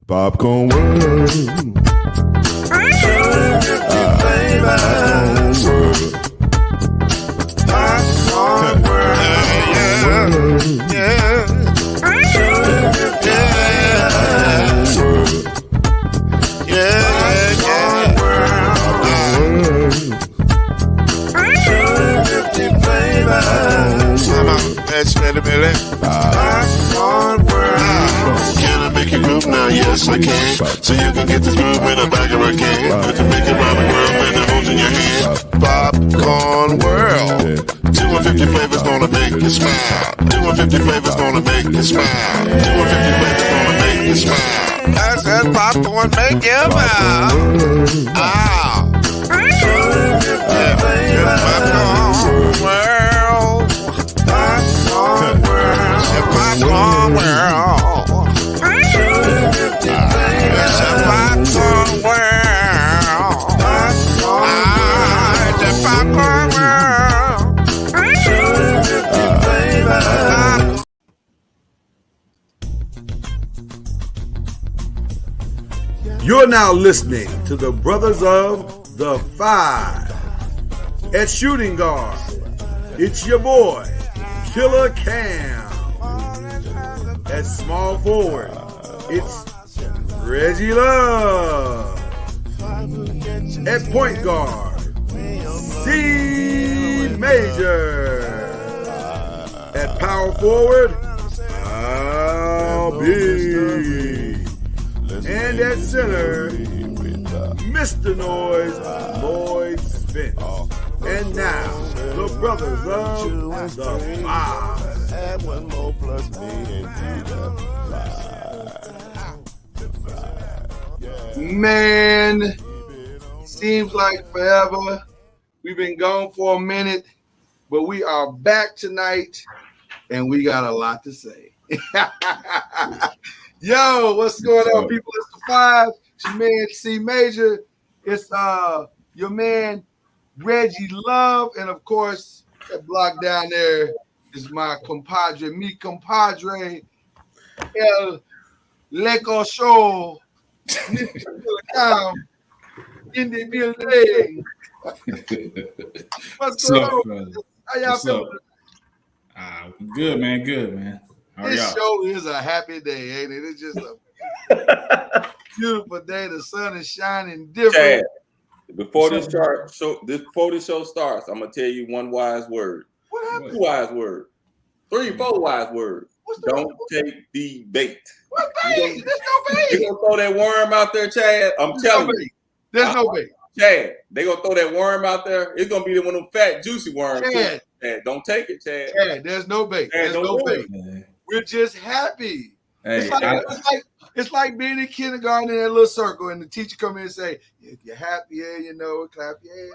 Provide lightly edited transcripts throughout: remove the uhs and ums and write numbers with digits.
Popcorn World. Popcorn World. Yeah. Can I make you groove now? Yes, I can. So you can get this groove in the back of a can. I can make it round the world and it holds in your hand. Popcorn World. 250 flavors gonna make you smile. 250 flavors gonna make you smile. 250 flavors gonna make you smile. I said popcorn make you smile. Ah. Popcorn World. Popcorn World. Popcorn World. Popcorn World. The Popcorn World. You're now listening to the Brothers of the Five. At shooting guard, it's your boy, Killer Cam. At small forward, it's Reggie Love. At point guard, C Major. At power forward, I'll be. And at center, Mr. Noise, Lloyd Spence. And now, the Brothers of the Five. Add one more plus me and Man, seems like forever. We've been gone for a minute, but we are back tonight, and we got a lot to say. Yo, what's going on, people? It's the Five. It's your man C Major. It's your man Reggie Love, and of course, that block down there is my compadre, El Leco Show. In the building. What's going on? How y'all feeling? Good, man. This show is a happy day, ain't it? It's just a beautiful day. The sun is shining different. Chad, before this show starts, I'm gonna tell you one wise word. What happened? 2 wise words. 3, 4 wise words. Don't take the bait. What bait? There's no bait. You're gonna throw that worm out there, Chad. I'm telling you. There's no bait. Chad, they gonna throw that worm out there. It's gonna be one of them fat, juicy worms. Chad, don't take it, Chad. Chad, there's no bait. Chad, there's no bait. Man. We're just happy. Hey, It's like being in kindergarten in that little circle, and the teacher come in and say, "If you're happy, clap your hands."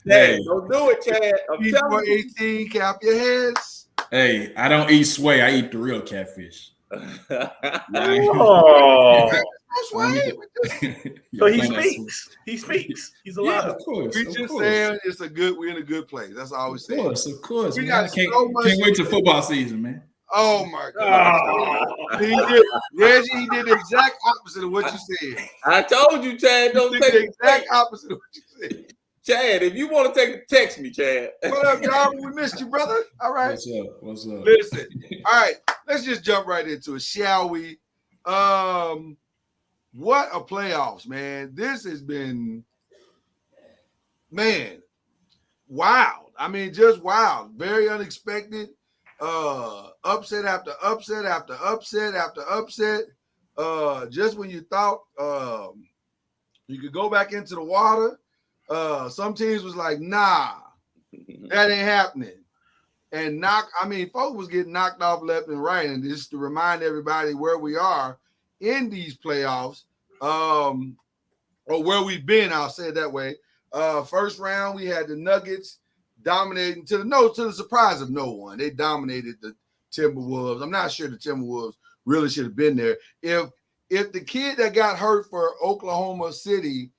Chad, don't do it, Chad. I'm telling you. 18, clap your hands. Hey, I don't eat sway. I eat the real catfish. Oh, so he speaks. He's alive. Yeah, of course. We just saying we're in a good place. That's all we say. Of course. We Man. got Can't wait till football season, man. Oh my God. Reggie, he did the exact opposite of what you said. I told you, Chad, don't take the exact opposite of what you said. Chad, if you want to take it, text me, Chad. What up, y'all? We missed you, brother. All right. What's up? Listen. All right. Let's just jump right into it, shall we? What a playoffs, man. This has been, wild. I mean, just wild. Very unexpected. Upset after upset after upset after upset. Just when you thought you could go back into the water, some teams was like, nah, that ain't happening. And folks was getting knocked off left and right. And just to remind everybody where we are in these playoffs, or where we've been, I'll say it that way. First round, we had the Nuggets dominating to the surprise of no one. They dominated the Timberwolves. I'm not sure the Timberwolves really should have been there. If the kid that got hurt for Oklahoma City,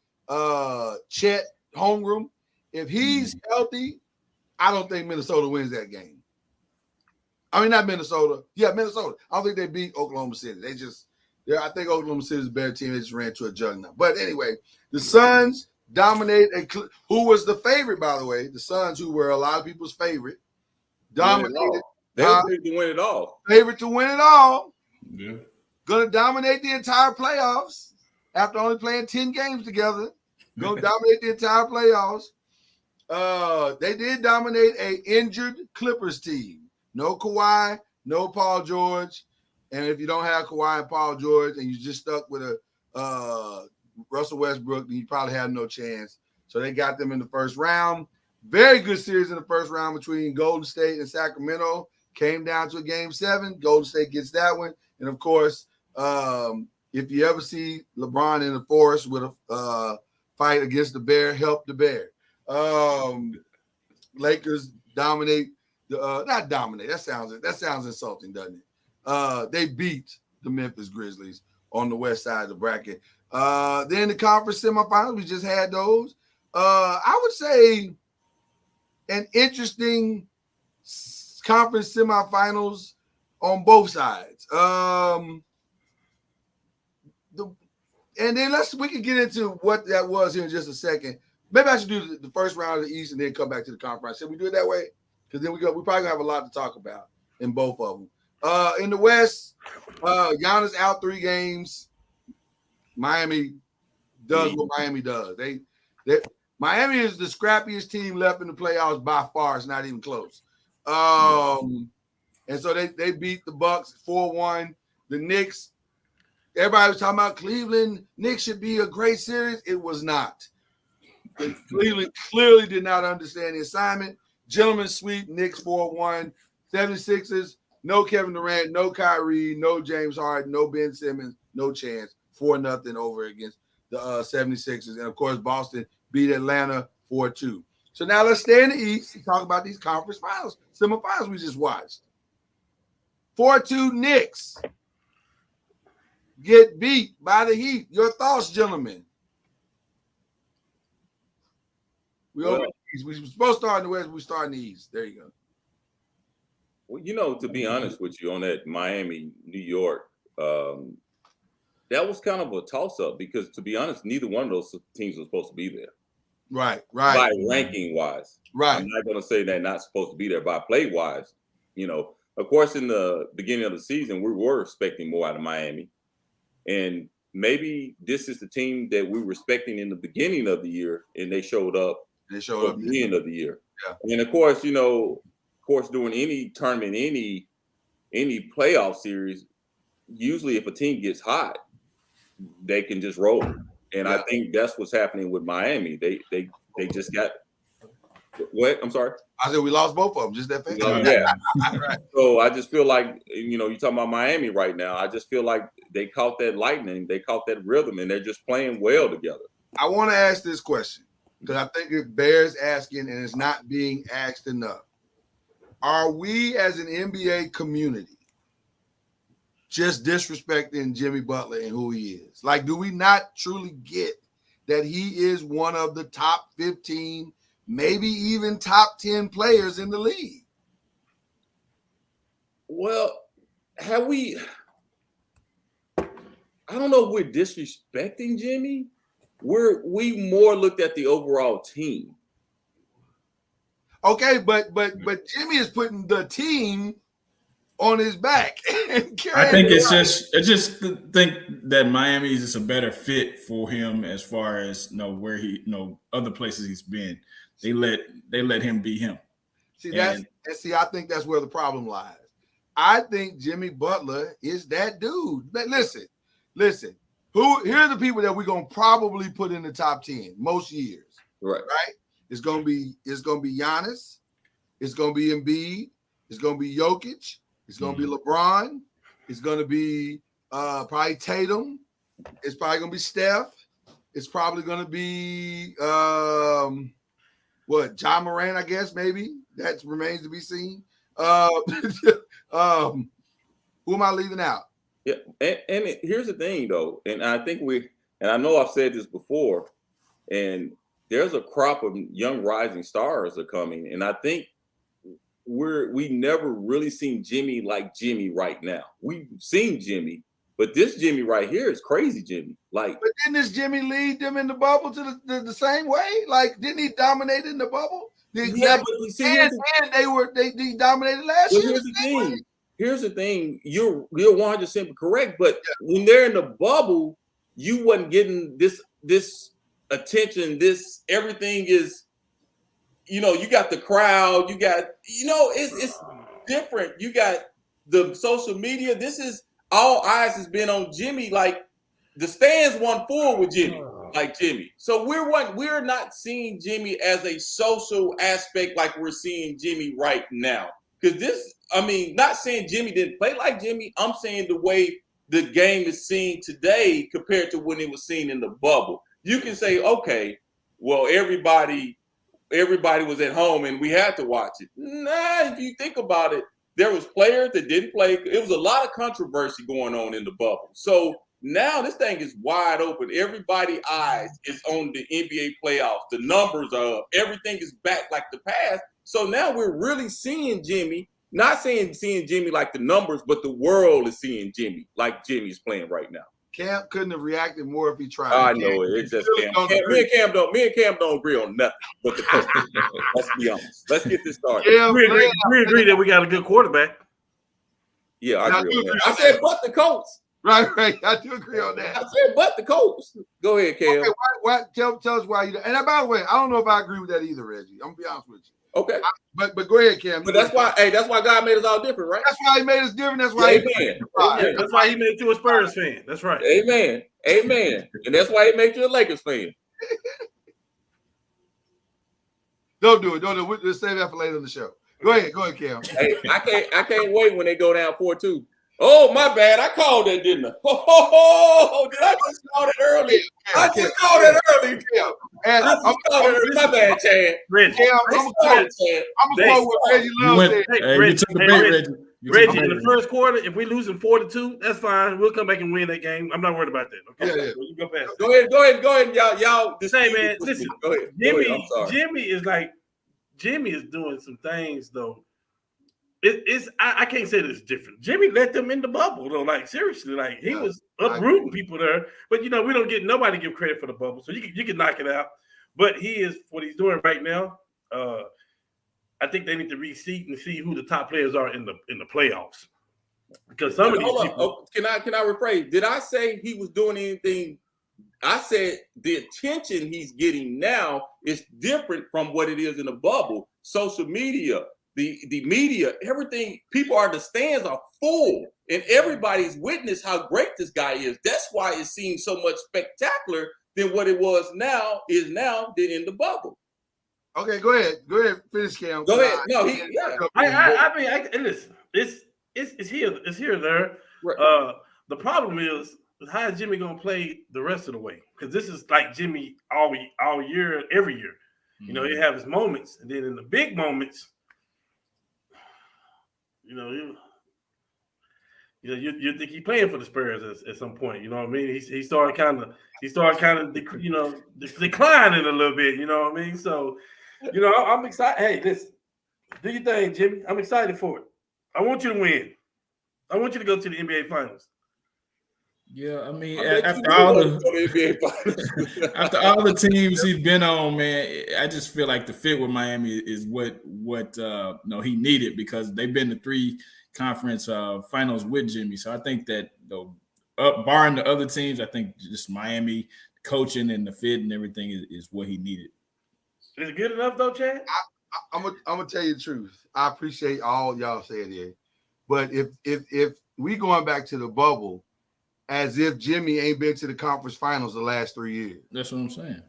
Chet Holmgren, if he's healthy, I don't think Minnesota wins that game. I mean, not Minnesota. Yeah, Minnesota. I don't think they beat Oklahoma City. Yeah, I think Oklahoma City is a better team. They just ran to a juggernaut. But anyway, the Suns dominate. Who was the favorite, by the way? The Suns, who were a lot of people's favorite, dominated. They were favored to win it all. Favorite to win it all. Yeah. Going to dominate the entire playoffs after only playing 10 games together. Going to dominate the entire playoffs. They did dominate a injured Clippers team. No Kawhi, no Paul George. And if you don't have Kawhi and Paul George and you're just stuck with a Russell Westbrook, then you probably have no chance. So they got them in the first round. Very good series in the first round between Golden State and Sacramento. Came down to a game 7. Golden State gets that one. And, of course, if you ever see LeBron in the forest with a fight against the bear, help the bear. Lakers dominate. Not dominate. That sounds insulting, doesn't it? They beat the Memphis Grizzlies on the west side of the bracket. Then the conference semifinals, we just had those. I would say an interesting conference semifinals on both sides. And then we can get into what that was here in just a second. Maybe I should do the first round of the East and then come back to the conference. Should we do it that way? Because then we probably gonna have a lot to talk about in both of them. In the West, Giannis out 3 games. Miami does what Miami does. Miami is the scrappiest team left in the playoffs by far. It's not even close. And so they beat the Bucks 4-1. The Knicks, everybody was talking about Cleveland. Knicks should be a great series. It was not. Cleveland clearly did not understand the assignment. Gentlemen sweep, Knicks 4-1. 76ers, no Kevin Durant, no Kyrie, no James Harden, no Ben Simmons, no chance. 4-0 over against the 76ers. And, of course, Boston beat Atlanta 4-2. So now let's stay in the East and talk about these conference finals, semifinals we just watched. 4-2 Knicks get beat by the Heat. Your thoughts, gentlemen? We were supposed to start in the West. We start in the East. There you go. Well, to be honest with you, on that Miami, New York, that was kind of a toss-up because, to be honest, neither one of those teams was supposed to be there. Right. By ranking-wise. Right. I'm not going to say they're not supposed to be there. By play-wise, of course, in the beginning of the season, we were expecting more out of Miami. And maybe this is the team that we were expecting in the beginning of the year, and they showed up at the end of the year. Yeah. And, of course, doing any tournament, any playoff series, usually if a team gets hot, they can just roll. And I think that's what's happening with Miami. They just got what? I'm sorry. I said we lost both of them. Just that fast. Yeah. Right. So I just feel like you're talking about Miami right now. I just feel like they caught that lightning, they caught that rhythm, and they're just playing well together. I want to ask this question because I think it bears asking and it's not being asked enough. Are we as an NBA community just disrespecting Jimmy Butler and who he is? Like, do we not truly get that he is one of the top 15, maybe even top 10 players in the league? Well, have we? I don't know if we're disrespecting Jimmy. We more looked at the overall team. Okay, but Jimmy is putting the team on his back. I think it's just think that Miami is just a better fit for him as far as where he other places he's been. They let him be him. I think that's where the problem lies. I think Jimmy Butler is that dude. Listen. Here are the people that we're gonna probably put in the top 10 most years. Right. It's gonna be Giannis. It's gonna be Embiid. It's gonna be Jokic. It's gonna be LeBron. It's gonna be probably Tatum. It's probably gonna be Steph. It's probably gonna be John Morant, I guess, maybe. That remains to be seen. Who am I leaving out? Yeah, and here's the thing, though, and I think I know I've said this before, and there's a crop of young rising stars are coming, and I think we never really seen Jimmy like Jimmy right now. We've seen Jimmy, But this Jimmy right here is crazy, Jimmy. Like, but didn't this Jimmy lead them in the bubble to the same way? Like, didn't he dominate in the bubble? yeah, but you see, and they dominated last year. here's the thing. Here's the thing. You're 100% correct. But when they're in the bubble, you wasn't getting this attention. This everything is, you got the crowd. You got, it's different. You got the social media. This is all eyes has been on Jimmy. Like the stands won full with Jimmy. Like Jimmy. So we're not seeing Jimmy as a social aspect like we're seeing Jimmy right now. Because not saying Jimmy didn't play like Jimmy. I'm saying the way the game is seen today compared to when it was seen in the bubble. You can say, okay, well, everybody was at home and we had to watch it. Nah, if you think about it, there was players that didn't play. It was a lot of controversy going on in the bubble. So now this thing is wide open. Everybody's eyes is on the NBA playoffs. The numbers are up. Everything is back like the past. So now we're really seeing Jimmy, not seeing Jimmy like the numbers, but the world is seeing Jimmy like Jimmy's playing right now. Cam couldn't have reacted more if he tried. I know it. It's just Cam. Me and Cam don't agree on nothing but the coach. Let's be honest. Let's get this started. Yeah, We agree that we got a good quarterback. Yeah, I agree on that. I said, but the coach. Right. I do agree on that. I said, but the coach. Go ahead, Cam. Okay, tell us why you. And by the way, I don't know if I agree with that either, Reggie. I'm gonna be honest with you. Okay. But go ahead, Cam. But that's why God made us all different, right? That's why he made us different. That's why. Yeah, that's why he made you a Spurs fan. That's right. Amen. And that's why he made you a Lakers fan. Don't do it. We'll save that for later in the show. Go ahead, Cam. Hey, I can't wait when they go down 4-2. Oh, my bad. I called that, didn't I? Oh, did I just call it early? I just called it early. And my bad, Chad. Reggie, Cam, I'm going to quote what Reggie Love said. Reggie, in the first quarter, if we losing 4-2, that's fine. We'll come back and win that game. I'm not worried about that. Okay, yeah. You go past. Go ahead, y'all. Say, man, listen. Go ahead. Jimmy is doing some things though. I can't say that it's different. Jimmy let them in the bubble though. Like seriously, like he was uprooting people there. But nobody give credit for the bubble, so you can knock it out. But what he's doing right now. I think they need to reseat and see who the top players are in the playoffs. Because some of these people. Can I rephrase? Did I say he was doing anything? I said the attention he's getting now is different from what it is in the bubble. Social media, the media, everything. The stands are full, and everybody's witnessed how great this guy is. That's why it seems so much spectacular than what it was now than in the bubble. Okay, go ahead. Finish, Cam. Go ahead. No, listen. It's here there. Right. The problem is how is Jimmy gonna play the rest of the way? Because this is like Jimmy all year, every year. Mm-hmm. He have his moments, and then in the big moments, you think he's playing for the Spurs at some point. You know what I mean? He started kind of declining a little bit. You know what I mean? So, I'm excited. Hey, listen, do your thing, Jimmy. I'm excited for it. I want you to win. I want you to go to the NBA Finals. Yeah, I mean, after all the teams he's been on, man, I just feel like the fit with Miami is what he needed, because they've been to 3 conference finals with Jimmy. So I think that barring the other teams, I think just Miami coaching and the fit and everything is what he needed. Is it good enough though, Chad? I'm gonna tell you the truth. I appreciate all y'all saying here, but if we going back to the bubble, as if Jimmy ain't been to the conference finals the last 3 years. That's what I'm saying.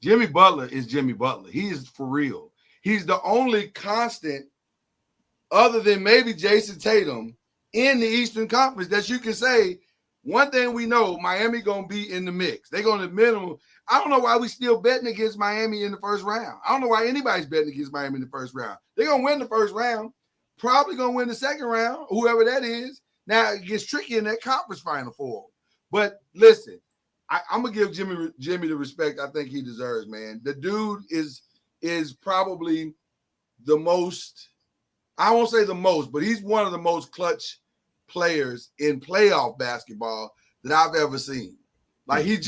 Jimmy Butler is Jimmy Butler. He is for real. He's the only constant, other than maybe Jason Tatum, in the Eastern Conference that you can say, one thing we know, Miami going to be in the mix. They're going to minimum. I don't know why we still betting against Miami in the first round. I don't know why anybody's betting against Miami in the first round. They're going to win the first round. Probably going to win the second round, whoever that is. Now, it gets tricky in that conference final for him. But listen, I'm going to give Jimmy the respect I think he deserves, man. The dude is probably the most, I won't say the most, but he's one of the most clutch players in playoff basketball that I've ever seen. Like he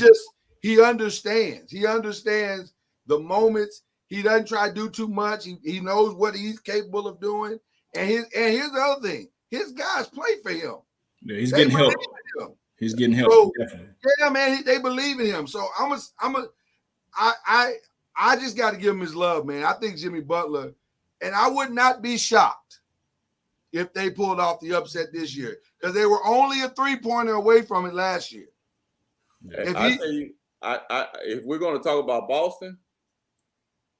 understands. He understands the moments. He doesn't try to do too much. He knows what he's capable of doing. And here's the other thing. His guys play for him. Yeah, he's getting help. He's getting help. So, definitely. Yeah, man, they believe in him. So I just got to give him his love, man. I think Jimmy Butler, and I would not be shocked if they pulled off the upset this year because they were only a 3-pointer away from it last year. Yeah. I tell you, if we're going to talk about Boston,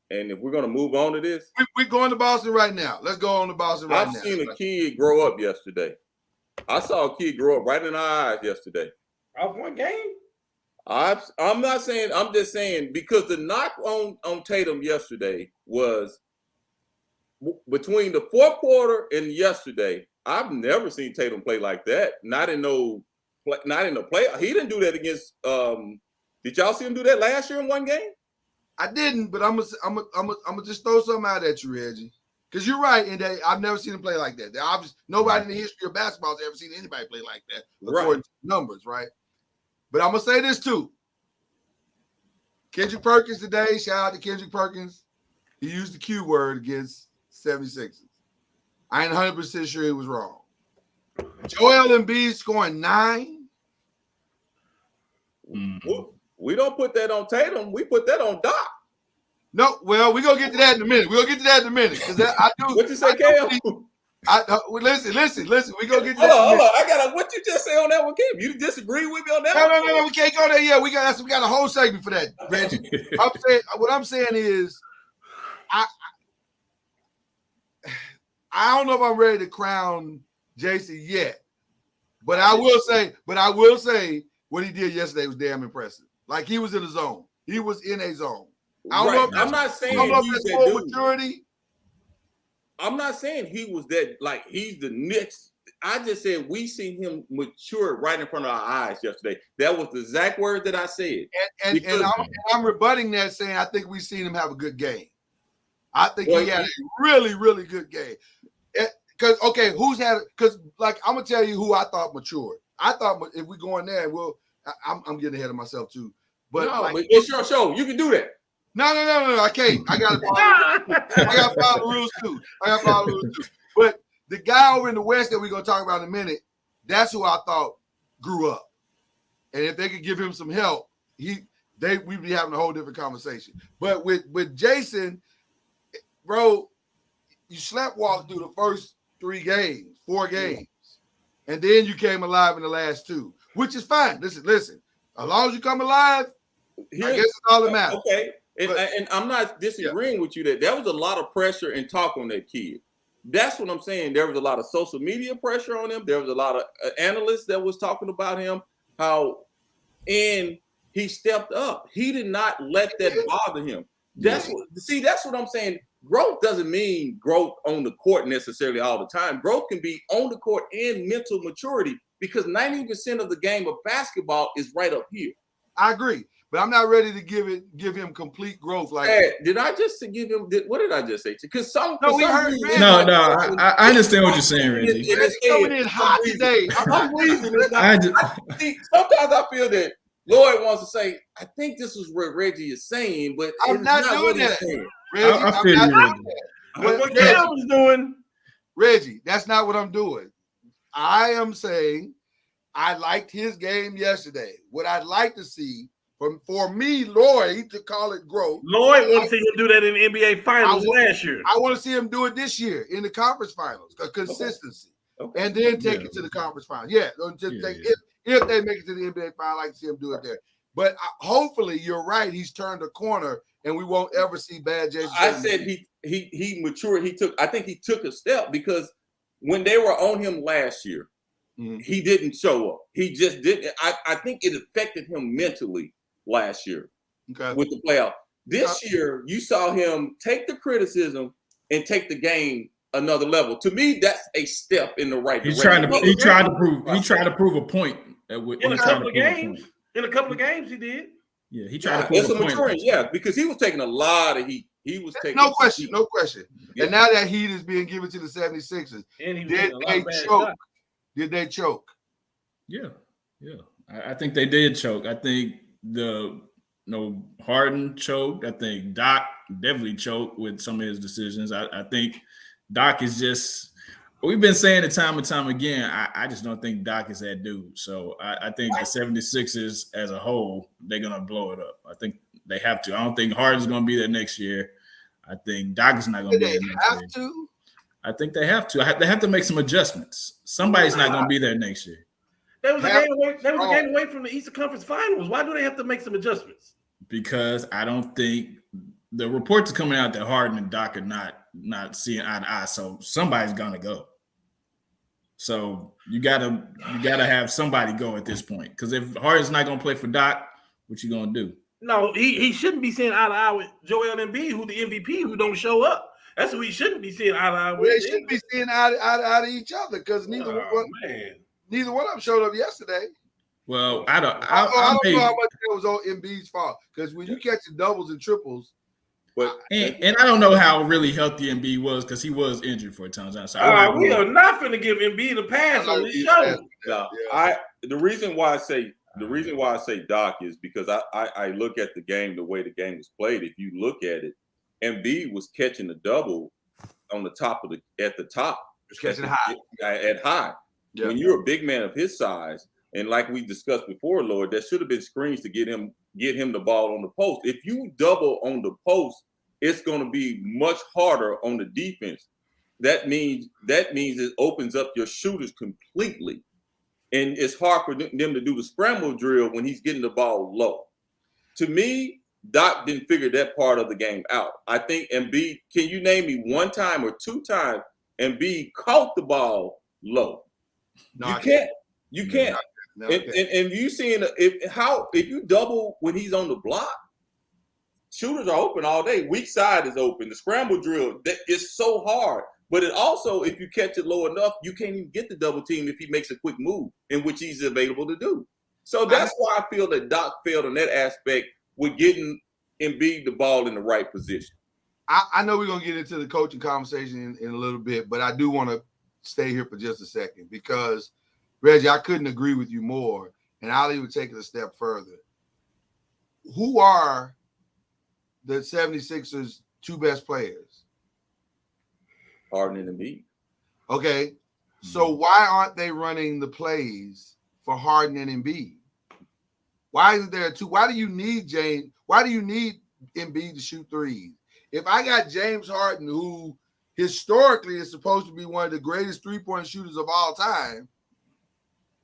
and if we're going to move on to this, we're going to Boston right now. Let's go on to Boston right now. I've seen a kid grow up yesterday. I saw a kid grow up right in our eyes yesterday. Off one game? I'm not saying. I'm just saying because the knock on Tatum yesterday was between the fourth quarter and yesterday. I've never seen Tatum play like that. Not in the play. He didn't do that against. Did y'all see him do that last year in one game? I didn't, but I'm gonna just throw something out at you, Reggie, because you're right in that I've never seen him play like that. Obviously, nobody in the history of basketball has ever seen anybody play like that, according to numbers, right? But I'm gonna say this too. Kendrick Perkins today. Shout out to Kendrick Perkins. He used the Q word against 76ers. I ain't 100% sure he was wrong. Joel Embiid scoring 9. Mm-hmm. We don't put that on Tatum. We put that on Doc. No, well, we're going to get to that in a minute. We're going to get to that in a minute. Because I do. What you say, Cam? Listen. We're going to get to that. Hold on. What you just say on that one, Cam? You disagree with me on that one? No. We can't go there yet. We got a whole segment for that, Reggie. What I'm saying is, I don't know if I'm ready to crown Jason yet. But I will say what he did yesterday was damn impressive. Like he was in a zone. He was in a zone. I don't know if I'm not saying he's that dude. Maturity. I'm not saying he was that, like he's the next. I just said we seen him mature right in front of our eyes yesterday. That was the exact word that I said. And I'm rebutting that saying I think we've seen him have a good game. I think he had a really, really good game. Because like I'm gonna tell you who I thought matured. I thought if we go in there, I'm getting ahead of myself too. But but it's your show. You can do that. No. I can't. I got to follow the rules too. But the guy over in the West that we're gonna talk about in a minute, that's who I thought grew up. And if they could give him some help, we'd be having a whole different conversation. But with Jason, bro, you sleptwalked through the first 4 games, and then you came alive in the last 2, which is fine. Listen. As long as you come alive, I guess it's all that matters. Okay, and I'm not disagreeing with you that there was a lot of pressure and talk on that kid. That's what I'm saying. There was a lot of social media pressure on him. There was a lot of analysts that was talking about him, and he stepped up. He did not let that bother him. That's what I'm saying. Growth doesn't mean growth on the court necessarily all the time. Growth can be on the court and mental maturity because 90% of the game of basketball is right up here. I agree, but I'm not ready to give him complete growth. Like, did I just give him? What did I just say? Because I understand what you're saying, Reggie. It's coming in hot today. Sometimes I feel that Lloyd wants to say, I think this is what Reggie is saying, but I'm not doing that. What Cam was doing, Reggie, that's not what I'm doing. I am saying I liked his game yesterday. What I'd like to see for me, Lloyd, to call it growth. Lloyd wants to see him do that in the NBA Finals last year. I want to see him do it this year in the conference finals, consistency. Okay. And then take it to the conference finals. If they make it to the NBA final, I like to see him do it there. But hopefully, you're right. He's turned a corner, and we won't ever see bad Jason. I said he matured. I think he took a step because when they were on him last year, he didn't show up. He just didn't. I think it affected him mentally last year with the playoff. This year, you saw him take the criticism and take the game another level. To me, that's a step in the right direction. He tried to prove a point. In a couple of games. In a couple of games, he did. Yeah, he tried to prove a point. Maturing, because he was taking a lot of heat. He was taking no question. Yeah. And now that heat is being given to the 76ers, and did they choke? Did they choke? Yeah. I think they did choke. I think Harden choked. I think Doc definitely choked with some of his decisions. I think Doc is just. We've been saying it time and time again. I just don't think Doc is that dude. So I think the 76ers as a whole, they're going to blow it up. I think they have to. I don't think Harden's going to be there next year. I think Doc is not going to be there next year. I think they have to. They have to make some adjustments. Somebody's not going to be there next year. There was a game away from the Eastern Conference Finals. Why do they have to make some adjustments? Because I don't think the reports are coming out that Harden and Doc are not seeing eye to eye. So somebody's going to go. So you gotta have somebody go at this point. Because if Harden's not going to play for Doc, what you going to do? No, he shouldn't be seeing eye to eye with Joel Embiid, who the MVP, who don't show up. That's who he shouldn't be seeing eye to eye with. They shouldn't be seeing eye to each other because neither one of them showed up yesterday. Well, I don't know how much that was on Embiid's fault. Because when you catch the doubles and triples, and I don't know how really healthy Embiid was because he was injured for a time. So we are not going to give Embiid a pass on this show. No, the reason why I say Doc is because I look at the game the way the game was played. If you look at it, Embiid was catching the double on the top at the top. He was catching high. At high. Yeah. When you're a big man of his size, and like we discussed before, Lord, there should have been screens to get him the ball on the post. If you double on the post, it's going to be much harder on the defense. That means it opens up your shooters completely. And it's hard for them to do the scramble drill when he's getting the ball low. To me, Doc didn't figure that part of the game out. I think Embiid, can you name me one time or two times Embiid caught the ball low? No, you can't. No, and you seeing if you double when he's on the block, shooters are open all day. Weak side is open. The scramble drill is so hard. But it also, if you catch it low enough, you can't even get the double team if he makes a quick move, in which he's available to do. So that's why I feel that Doc failed in that aspect with getting Embiid the ball in the right position. I know we're going to get into the coaching conversation in a little bit, but I do want to stay here for just a second because, Reggie, I couldn't agree with you more, and I'll even take it a step further. Who are the 76ers' two best players? Harden and Embiid. Okay, so why aren't they running the plays for Harden and Embiid? Why isn't there two? Why do you need James? Why do you need Embiid to shoot threes? If I got James Harden, who historically is supposed to be one of the greatest three-point shooters of all time,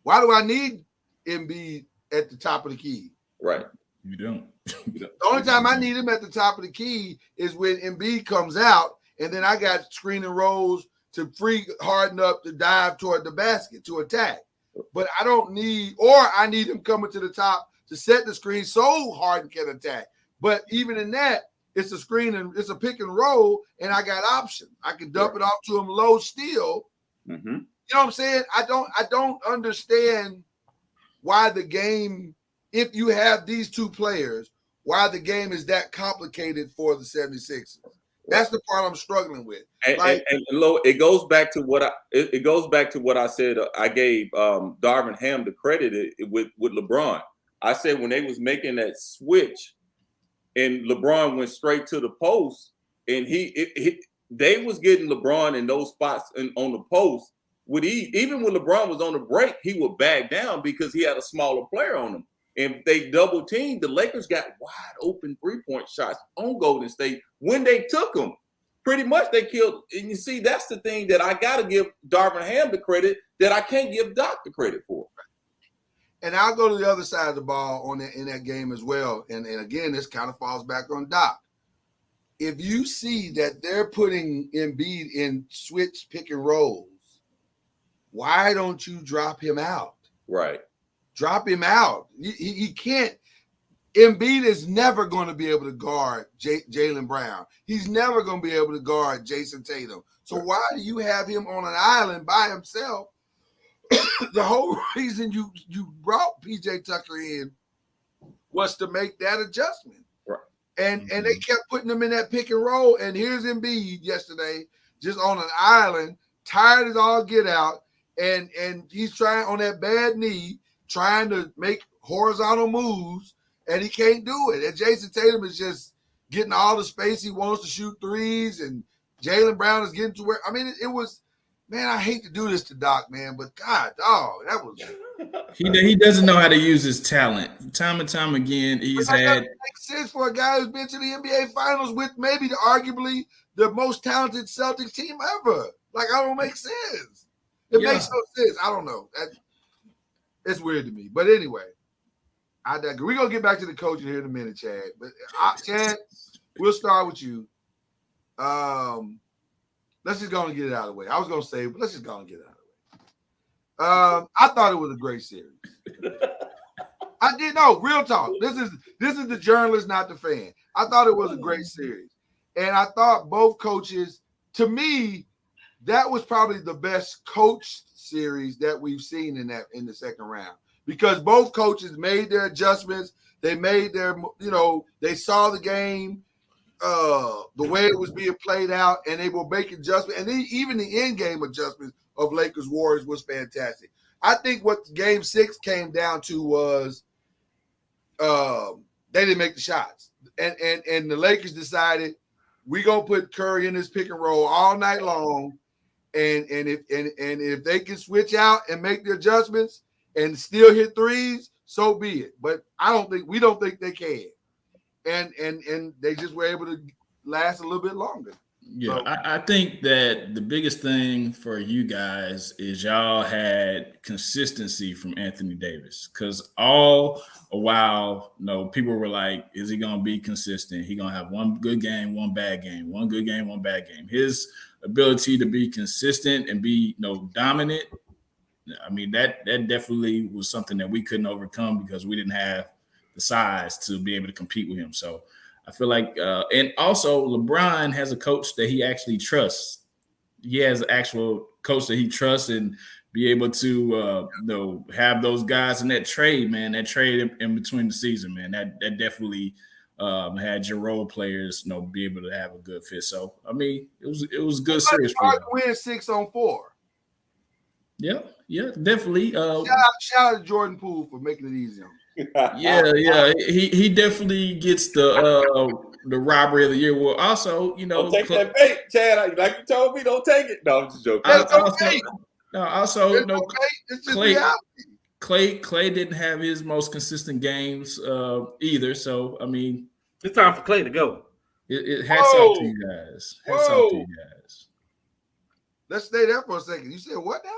why do I need Embiid at the top of the key? Right. You don't. The only time I need him at the top of the key is when Embiid comes out, and then I got screening rolls to free Harden up to dive toward the basket to attack. But I don't need, or I need him coming to the top to set the screen so Harden can attack. But even in that, it's a screen and it's a pick and roll, and I got options. I can dump it off to him low still. Mm-hmm. You know what I'm saying? I don't understand why the game, if you have these two players, why the game is that complicated for the 76ers. That's the part I'm struggling with. And it goes back to what I said. I gave Darvin Ham the credit with LeBron. I said when they was making that switch, and LeBron went straight to the post, and they was getting LeBron in those spots on the post. Even when LeBron was on the break, he would back down because he had a smaller player on him. And if they double teamed, the Lakers got wide open 3-point shots on Golden State when they took them. Pretty much they killed. And you see, that's the thing that I got to give Darvin Ham the credit that I can't give Doc the credit for. And I'll go to the other side of the ball in that game as well. And again, this kind of falls back on Doc. If you see that they're putting Embiid in switch pick and rolls, why don't you drop him out? Right. Drop him out. He can't. Embiid is never going to be able to guard Jaylen Brown. He's never going to be able to guard Jason Tatum. So why do you have him on an island by himself? The whole reason you brought PJ Tucker in was to make that adjustment. Right. And they kept putting him in that pick and roll. And here's Embiid yesterday, just on an island, tired as all get out. and he's trying on that bad knee, trying to make horizontal moves, and he can't do it. And Jason Tatum is just getting all the space he wants to shoot threes, and Jaylen Brown is getting to where, I mean, it was, man, I hate to do this to Doc, man, but God, dog, that was. He doesn't know how to use his talent. Time and time again, he's had. Doesn't make sense for a guy who's been to the NBA Finals with maybe arguably the most talented Celtics team ever. Like, I don't make sense. It makes no sense. I don't know. It's weird to me. But anyway, we're going to get back to the coaching here in a minute, Chad. But Chad, we'll start with you. Let's just go and get it out of the way. I was going to say, but let's just go and get it out of the way. I thought it was a great series. I did know, real talk. This is the journalist, not the fan. I thought it was a great series. And I thought both coaches, to me, that was probably the best coach series that we've seen in the second round, because both coaches made their adjustments. They made their, they saw the game, the way it was being played out, and they were making adjustments. And even the in-game adjustments of Lakers Warriors was fantastic. I think what Game 6 came down to was they didn't make the shots, and the Lakers decided we're gonna put Curry in this pick and roll all night long. And if they can switch out and make the adjustments and still hit threes, so be it. But we don't think they can. And they just were able to last a little bit longer. Yeah, So, I think that the biggest thing for you guys is y'all had consistency from Anthony Davis, because all a while, people were like, is he going to be consistent? He going to have one good game, one bad game, one good game, one bad game. His ability to be consistent and be dominant, I mean, that definitely was something that we couldn't overcome because we didn't have the size to be able to compete with him. So I feel like, and also LeBron has a coach that he actually trusts. He has an actual coach that he trusts, and be able to, have those guys in that trade, man. That trade in between the season, man. That definitely had your role players, be able to have a good fit. So I mean, it was a good series for you. Win 6-on-4. Yeah, definitely. Shout out to Jordan Poole for making it easy on me. Yeah. He definitely gets the robbery of the year. Well, also, don't take that bait, Chad. Like you told me, don't take it. No, I'm just joking. Clay didn't have his most consistent games either. So I mean, it's time for Clay to go. Hats off to you guys. Hats off to you guys. Let's stay there for a second. You said what now?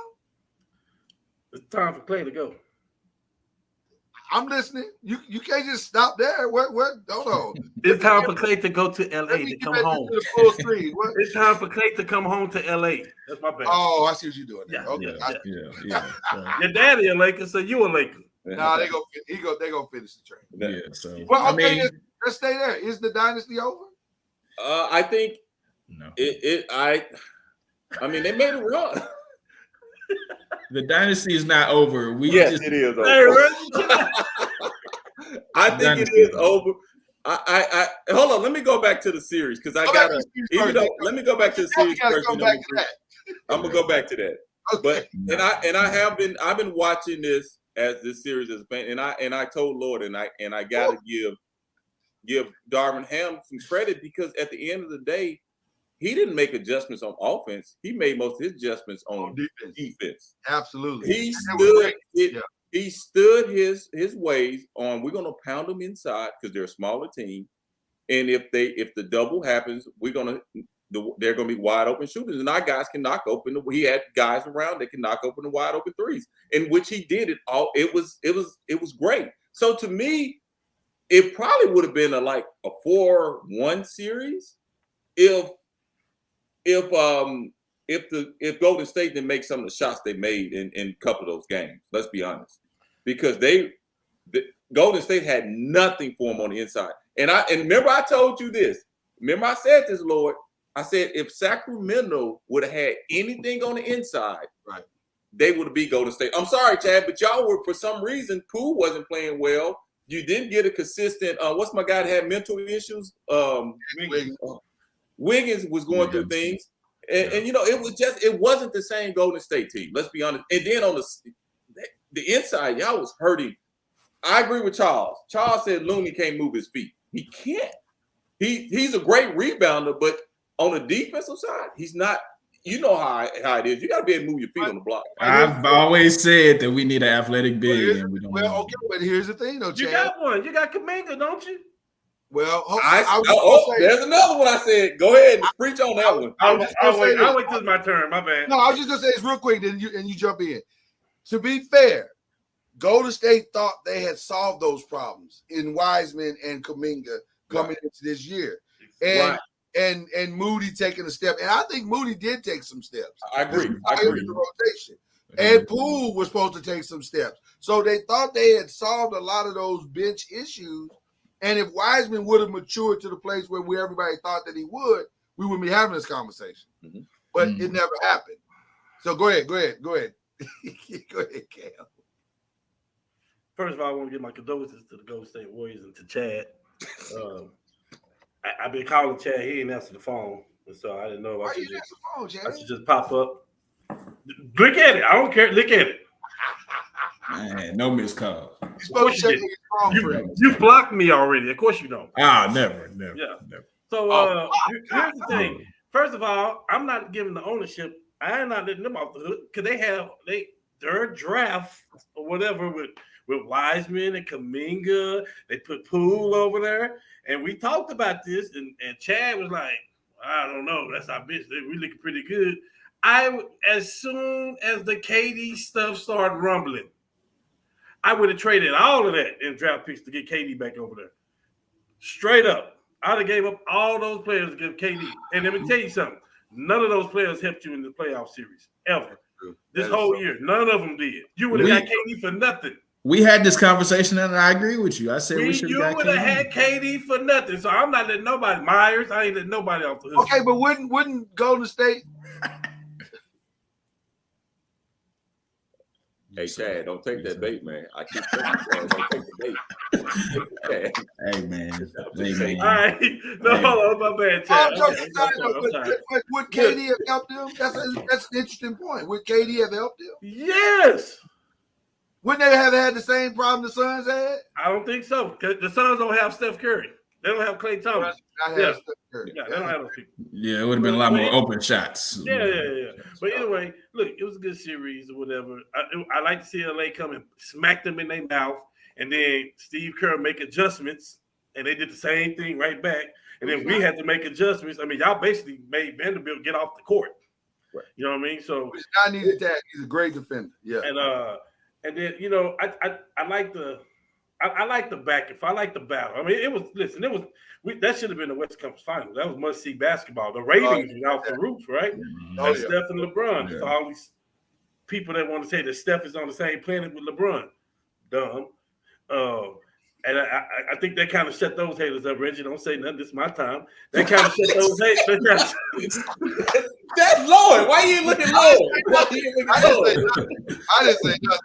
It's time for Clay to go. I'm listening. You can't just stop there. What? Hold on. It's time for Clay to go to LA to come home. To the full screen. It's time for Clay to come home to LA. That's my bad. Oh, I see what you're doing. Yeah, okay. Yeah. Your daddy a Laker, so you a Laker. Nah, they gonna finish the train. Yeah. So well, okay, let's stay there. Is the dynasty over? I think no. I mean, they made a run. The dynasty is not over. It is over. I think it is over. I hold on. Let me go back to the series because let me go back to the series first. I'm gonna go back to that. Okay. But I've been watching this series as a fan, and I told Lord and I gotta give Darvin Ham some credit, because at the end of the day, he didn't make adjustments on offense. He made most of his adjustments on defense. Absolutely. He stood his ways on, we're going to pound them inside because they're a smaller team. And if the double happens, they're going to be wide open shooters. And our guys can knock open. He had guys around that can knock open the wide open threes, in which he did it all. It was great. So to me, it probably would have been a 4-1 series if Golden State didn't make some of the shots they made in a couple of those games. Let's be honest, because Golden State had nothing for them on the inside. And remember I told you this. Remember I said this, Lord. I said if Sacramento would have had anything on the inside, right, they would have beat Golden State. I'm sorry, Chad, but y'all were, for some reason, Poole wasn't playing well. You didn't get a consistent. What's my guy that had mental issues? Wiggins was going through things. And it wasn't the same Golden State team. Let's be honest. And then on the inside, y'all was hurting. I agree with Charles. Charles said Looney can't move his feet. He can't. He's a great rebounder, but on the defensive side, he's not. You know how it is. You got to be able to move your feet on the block. I've always said that we need an athletic big, and we don't. Well, okay, but here's the thing, though, Chad. You got one. You got Kaminga, don't you? Well, there's another one. I said, go ahead and preach on that one. I'll wait till it's my turn. My bad. No, I was just gonna say this real quick, then you jump in. To be fair, Golden State thought they had solved those problems in Wiseman and Kuminga coming into this year, and Moody taking a step, and I think Moody did take some steps. I agree. The rotation, and Poole was supposed to take some steps, so they thought they had solved a lot of those bench issues. And if Wiseman would have matured to the place where everybody thought that he would, we wouldn't be having this conversation. Mm-hmm. But it never happened. So go ahead. Go ahead, Cam. First of all, I want to give my condolences to the Golden State Warriors and to Chad. I've been calling Chad. He didn't answer the phone. And so I didn't know if I should just pop up. Look at it. I don't care. Look at it. Man, no missed call. You blocked me already. Of course you don't. Never. Yeah. Never. So here's the thing. First of all, I'm not giving the ownership. I am not letting them off the hook because they have their draft or whatever with Wiseman and Kuminga. They put Poole over there, and we talked about this, and Chad was like, I don't know. That's our bitch. We looking pretty good. As soon as the KD stuff started rumbling, I would have traded all of that in draft picks to get KD back over there. Straight up. I'd have gave up all those players to give KD. And let me tell you something. None of those players helped you in the playoff series, ever. This whole year. None of them did. You would have got KD for nothing. We had this conversation, and I agree with you. I said we should have got KD. You would have had KD for nothing. So I'm not letting nobody. Myers, I ain't letting nobody off the hook. Okay, but wouldn't Golden State... Hey, Chad, don't take that bait, man. I keep telling you, don't take the bait. Hey, man. All right. No, hold on, my bad, Chad. Would KD have helped them? That's an interesting point. Would KD have helped them? Yes. Wouldn't they have had the same problem the Suns had? I don't think so. Because the Suns don't have Steph Curry. They don't have Klay Thompson. They don't have those people. Yeah, it would have been a lot more open shots. Yeah. But anyway, look, it was a good series or whatever. I like to see LA come and smack them in their mouth, and then Steve Kerr make adjustments, and they did the same thing right back. And then we had to make adjustments. I mean, y'all basically made Vanderbilt get off the court. Right. You know what I mean? So it's not needed that. He's a great defender. Yeah. And then I like the. I like the back. If I like the battle, I mean, that should have been the West Conference Finals. That was must-see basketball. The ratings were out the roof, right? Steph and LeBron. Yeah. So all these people that want to say that Steph is on the same planet with LeBron, dumb. And I think that kind of shut those haters up. Reggie, don't say nothing. This is my time. That kind of shut those haters. That's Lloyd. Why you looking Lloyd? I didn't say nothing.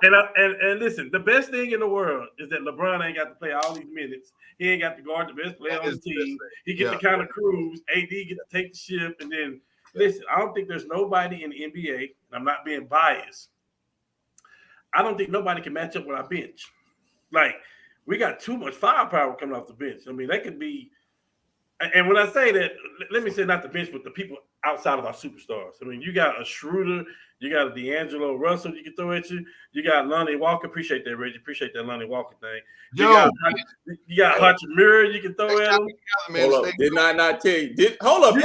And listen, the best thing in the world is that LeBron ain't got to play all these minutes. He ain't got to guard the best player on the team. He gets to kind of cruise. AD get to take the ship. And then, listen, I don't think there's nobody in the NBA, and I'm not being biased, I don't think nobody can match up with our bench. Like, we got too much firepower coming off the bench. I mean, that could be – and when I say that, let me say not the bench, but the people outside of our superstars. I mean, you got a Schroeder, you got a D'Angelo Russell you can throw at you. You got Lonnie Walker. Appreciate that, Reggie. Appreciate that Lonnie Walker thing. You got Hachimura you can throw at him. Hold up. Did I not tell you? Hold up. You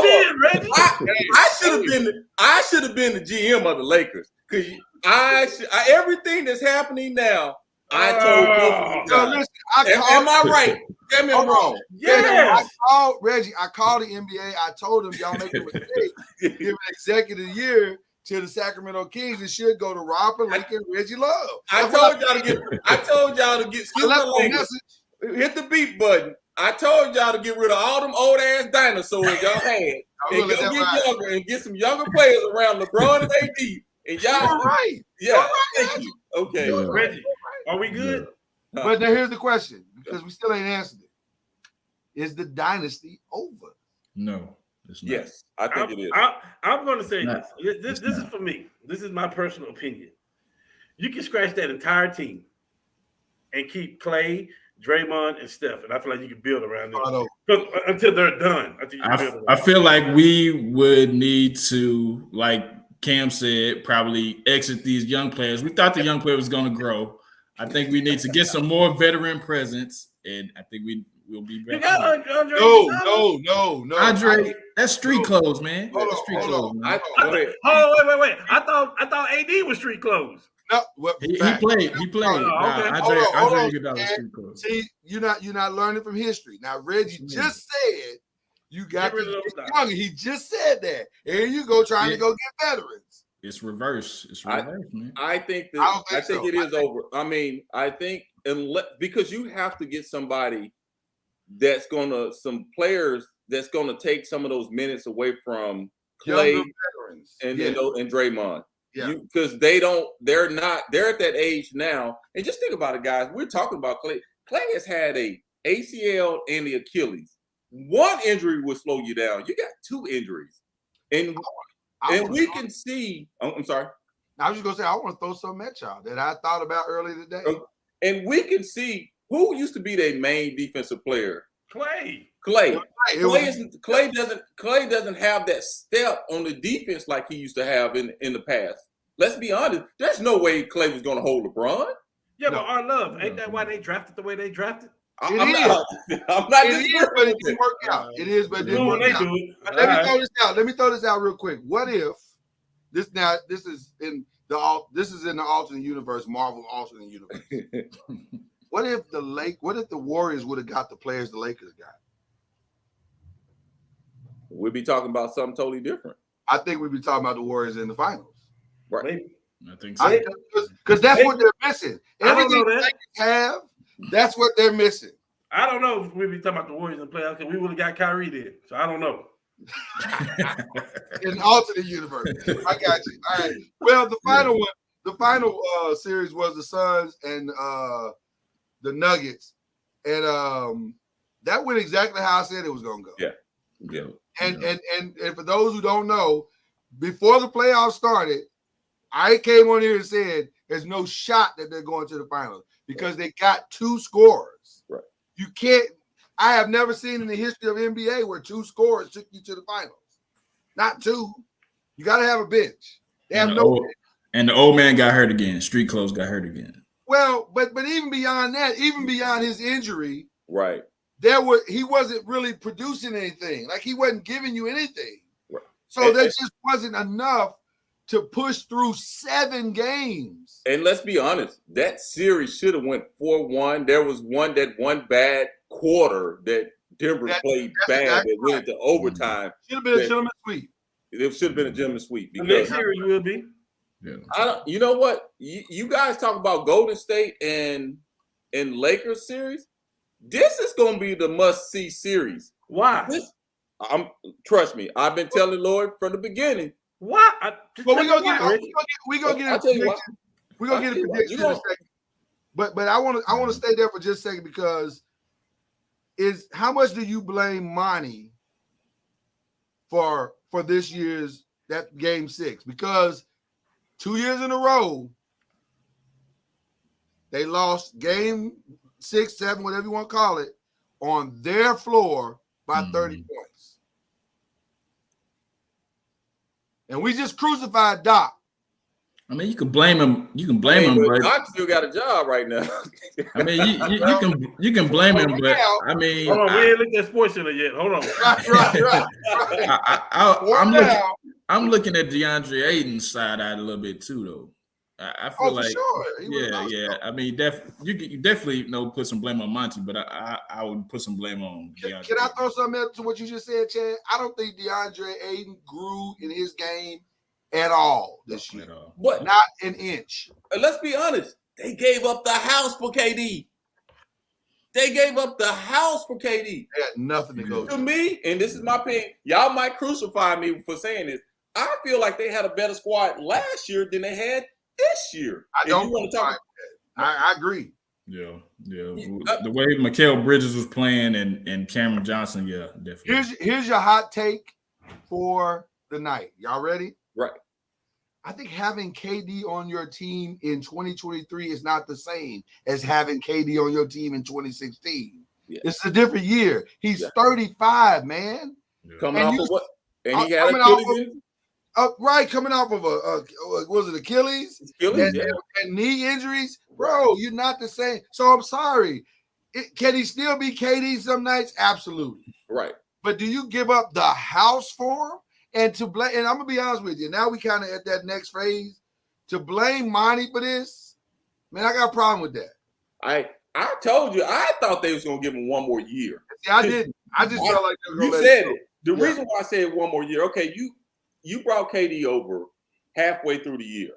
did, Reggie. I should have been the GM of the Lakers. Because everything that's happening now, I told both of you. Am I right? Tell me I'm wrong. Yes. I called the NBA. I told them y'all make a mistake. Give an executive year to the Sacramento Kings. It should go to Robert Lake and Reggie Love. I told y'all to get hit the beat button. I told y'all to get rid of all them old ass dinosaurs y'all had and get younger and get some younger players around LeBron and AD. And y'all right. Yeah. Thank you. Okay. Reggie, are we good? Yeah. But now here's the question, because we still ain't answered it. Is the dynasty over? No, it's not. Yes, I think it is. I'm going to say Not- this. This is for me. This is my personal opinion. You can scratch that entire team and keep Clay, Draymond, and Steph, and I feel like you can build around them until they're done. I feel like we would need to, like Cam said, probably exit these young players. We thought the young player was going to grow. I think we need to get some more veteran presence, and I think we'll be back. You got Andre. No. Andre, that's street clothes, man. Hold That's on, street hold clothes, on. man. Wait. I thought AD was street clothes. No, He played. okay. Andre Iguodala was street clothes. See, you're not learning from history. Now, Reggie just said you got to get younger. He just said that. Here you go trying to go get veterans. It's reverse. It's reverse, man. I think so. it is over. I mean, I think because you have to get somebody some players that's gonna take some of those minutes away from Clay and Draymond. Yeah. Because they're at that age now. And just think about it, guys. We're talking about Clay. Clay has had a ACL and the Achilles. One injury will slow you down. You got two injuries. And we can see. I'm sorry. I was just gonna say I want to throw something at y'all that I thought about earlier today. And we can see who used to be their main defensive player. Clay. Clay doesn't have that step on the defense like he used to have in the past. Let's be honest. There's no way Clay was going to hold LeBron. Yeah, but our love, ain't that why they drafted the way they drafted? I'm not It but it didn't work out. It is, but it didn't work out. Let me throw this out real quick. What if this is in the alternate universe, Marvel alternate universe? What if the Warriors would have got the players the Lakers got? We'd be talking about something totally different. I think we'd be talking about the Warriors in the finals. Right. Maybe. I think so. Because that's what they're missing. Everything the Lakers have, that's what they're missing. I don't know if we'd be talking about the Warriors in the playoffs because we would have got Kyrie then. So I don't know. In the alternate universe. I got you. All right. Well, the final series was the Suns and the Nuggets. And that went exactly how I said it was gonna go. Yeah. And for those who don't know, before the playoffs started, I came on here and said there's no shot that they're going to the finals because they got two scorers. Right. You can't. I have never seen in the history of NBA where two scorers took you to the finals. Not two. You got to have a bench. They have and the old man got hurt again. Street clothes got hurt again. Well, but even beyond that, even beyond his injury, right. He wasn't really producing anything. Like he wasn't giving you anything. Right. So that just wasn't enough to push through 7 games. And let's be honest, that series should have went 4-1. There was one bad quarter that Denver played bad that went into overtime. Should have been a gentleman's sweep. It should have been a gentleman's sweep. The next series will be. Yeah. You know what? You guys talk about Golden State and Lakers series. This is going to be the must-see series. Why? Trust me. I've been telling Lloyd from the beginning. Why? But we're gonna get a prediction. We're gonna get a prediction in a second. But I want to stay there for just a second because how much do you blame Monty for this year's that game 6? Because 2 years in a row they lost game 6, 7, whatever you want to call it, on their floor by 30 points. And we just crucified Doc. I mean, you can blame him. You can blame him, but Doc still got a job right now. I mean, you can blame him, but I mean, hold on, we ain't looked at Sports Center yet. Hold on. Right. I'm looking at DeAndre Ayton's side out a little bit too, though. I feel like, sure. Yeah. I mean, you definitely put some blame on Monty, but I would put some blame on DeAndre. Can I throw something else to what you just said, Chad? I don't think DeAndre Ayton grew in his game at all this year. What? Not an inch. Let's be honest. They gave up the house for KD. They gave up the house for KD. They had nothing to go to me, and this is my opinion. Y'all might crucify me for saying this. I feel like they had a better squad last year than they had this year. I agree. Yeah. The way Mikal Bridges was playing and Cameron Johnson, yeah, definitely. Here's your hot take for the night. Y'all ready? Right. I think having KD on your team in 2023 is not the same as having KD on your team in 2016. Yeah. It's a different year. He's 35, man. Coming off of what? And he had Achilles. Right, coming off of was it Achilles? And knee injuries, bro. You're not the same. So I'm sorry. Can he still be KD some nights? Absolutely. Right. But do you give up the house for him? And to blame, and I'm gonna be honest with you. Now we kind of at that next phase. To blame Monty for this, man, I got a problem with that. I told you, I thought they was gonna give him one more year. See, I didn't. I just felt like they were gonna you said it. The reason why I said one more year, okay, you brought KD over halfway through the year,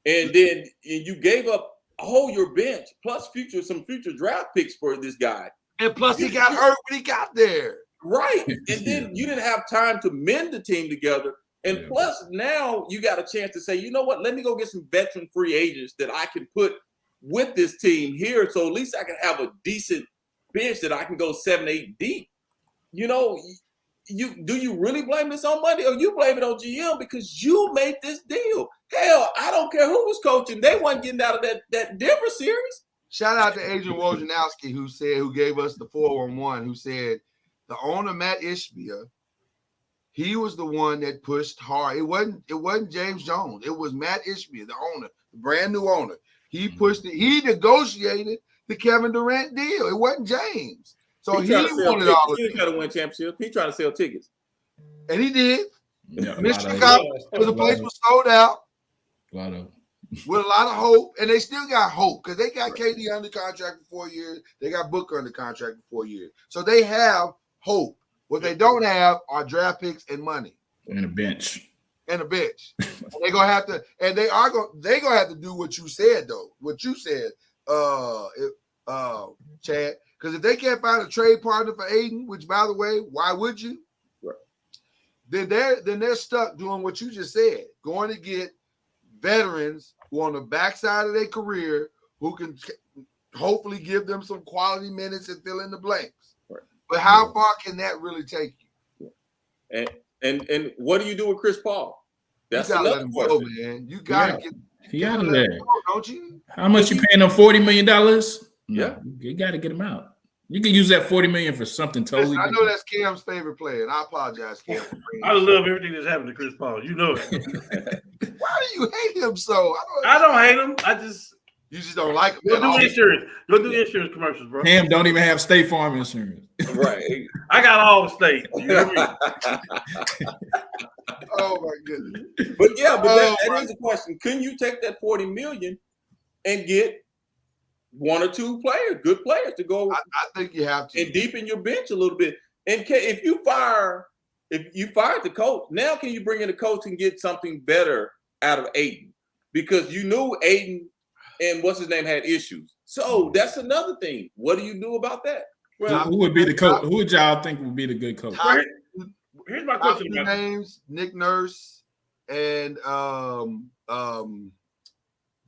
and then you gave up all your bench plus some future draft picks for this guy, and plus he got hurt when he got there. Right. And then you didn't have time to mend the team together. And plus now you got a chance to say, you know what, let me go get some veteran free agents that I can put with this team here. So at least I can have a decent bench that I can go 7-8 deep. You know, do you really blame this on Monday or you blame it on GM because you made this deal? Hell, I don't care who was coaching. They wasn't getting out of that Denver series. Shout out to Adrian Wojnarowski who gave us the 411, who said, the owner, Matt Ishbia, he was the one that pushed hard. It wasn't James Jones. It was Matt Ishbia, the owner, the brand new owner. He pushed it. He negotiated the Kevin Durant deal. It wasn't James. So he wanted all of it. He tried to win championship. He tried to sell tickets. And he did. Yeah, Michigan because the place was sold out. With a lot of hope. And they still got hope because they got KD under contract for 4 years. They got Booker under contract for 4 years. So they have hope. What they don't have are draft picks and money. And a bench. And they're gonna have to, and they're gonna have to do what you said, though. What you said, Chad. Because if they can't find a trade partner for Aiden, which by the way, why would you? Right. Then they're stuck doing what you just said, going to get veterans who are on the backside of their career who can hopefully give them some quality minutes and fill in the blanks. But how far can that really take you? And what do you do with Chris Paul? That's another question. Go, man. You gotta get out of there, don't you? How much you paying him? $40 million? Yeah, you got to get him out. You can use that $40 million for something totally. I know that's Cam's favorite player, and I apologize, Cam. I love everything that's happened to Chris Paul. You know it. Why do you hate him so? I don't hate him. You just don't like him. Go do insurance. Go do insurance commercials, bro. Cam don't even have State Farm insurance. Right. I got all the state. You know Oh my goodness. But that is the question. Couldn't you take that $40 million and get one or two players, good players to go? I think you have to. And deepen your bench a little bit. And if you fired the coach, now can you bring in a coach and get something better out of Aiden? Because you knew Aiden and what's his name had issues. So that's another thing. What do you do about that? Well, who would be the coach? Who would y'all think would be the good coach? Here's my question. Names: Nick Nurse and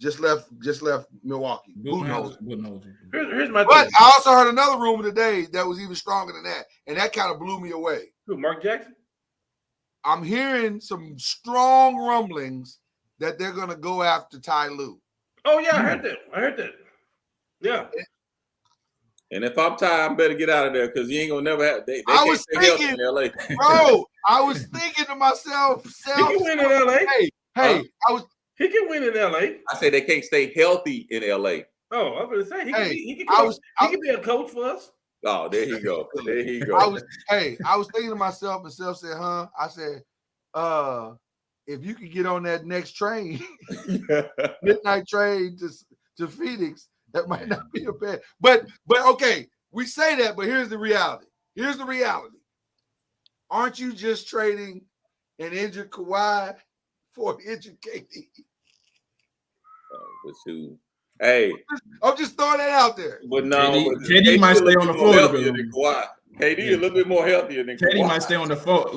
just left Milwaukee. Budenholzer. Here's my. But I also heard another rumor today that was even stronger than that, and that kind of blew me away. Who? Mark Jackson? I'm hearing some strong rumblings that they're going to go after Ty Lue. Oh yeah, I heard that. Yeah. And if I'm Ty, I better get out of there because you ain't gonna never have. They I was thinking, in LA. Bro. I was thinking to myself, he can win in LA. He can win in LA. I said they can't stay healthy in LA. Oh, I was gonna say he can be a coach for us. Oh, there you go. There you go. I was thinking to myself, and Self said, "Huh?" I said, if you could get on that next train, midnight train to Phoenix, that might not be a bad. But okay, we say that, but here's the reality. Aren't you just trading an injured Kawhi for an injured KD? Hey, I'm just throwing that out there. But no, KD might stay on the floor. KD a little bit more healthier than KD Kawhi. Might stay on the floor.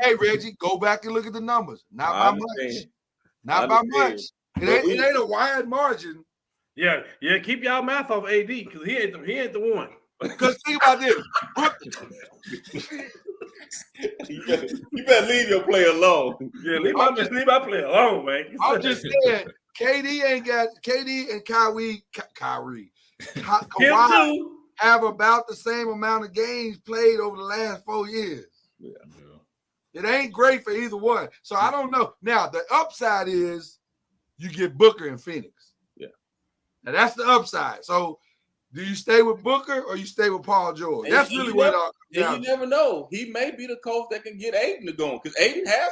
Hey, Reggie, go back and look at the numbers. Not by much. It ain't a wide margin. Yeah. Keep y'all mouth off AD because he ain't the one. Because think about this. You better leave your player alone. Yeah, leave my player alone, man. I'm just saying, KD and Kyrie, Kawhi have about the same amount of games played over the last 4 years. Yeah. It ain't great for either one. So I don't know. Now, the upside is you get Booker in Phoenix. Yeah. Now, that's the upside. So do you stay with Booker or you stay with Paul George? And That's really what it all comes down you to. never know. He may be the coach that can get Aiden to go because Aiden has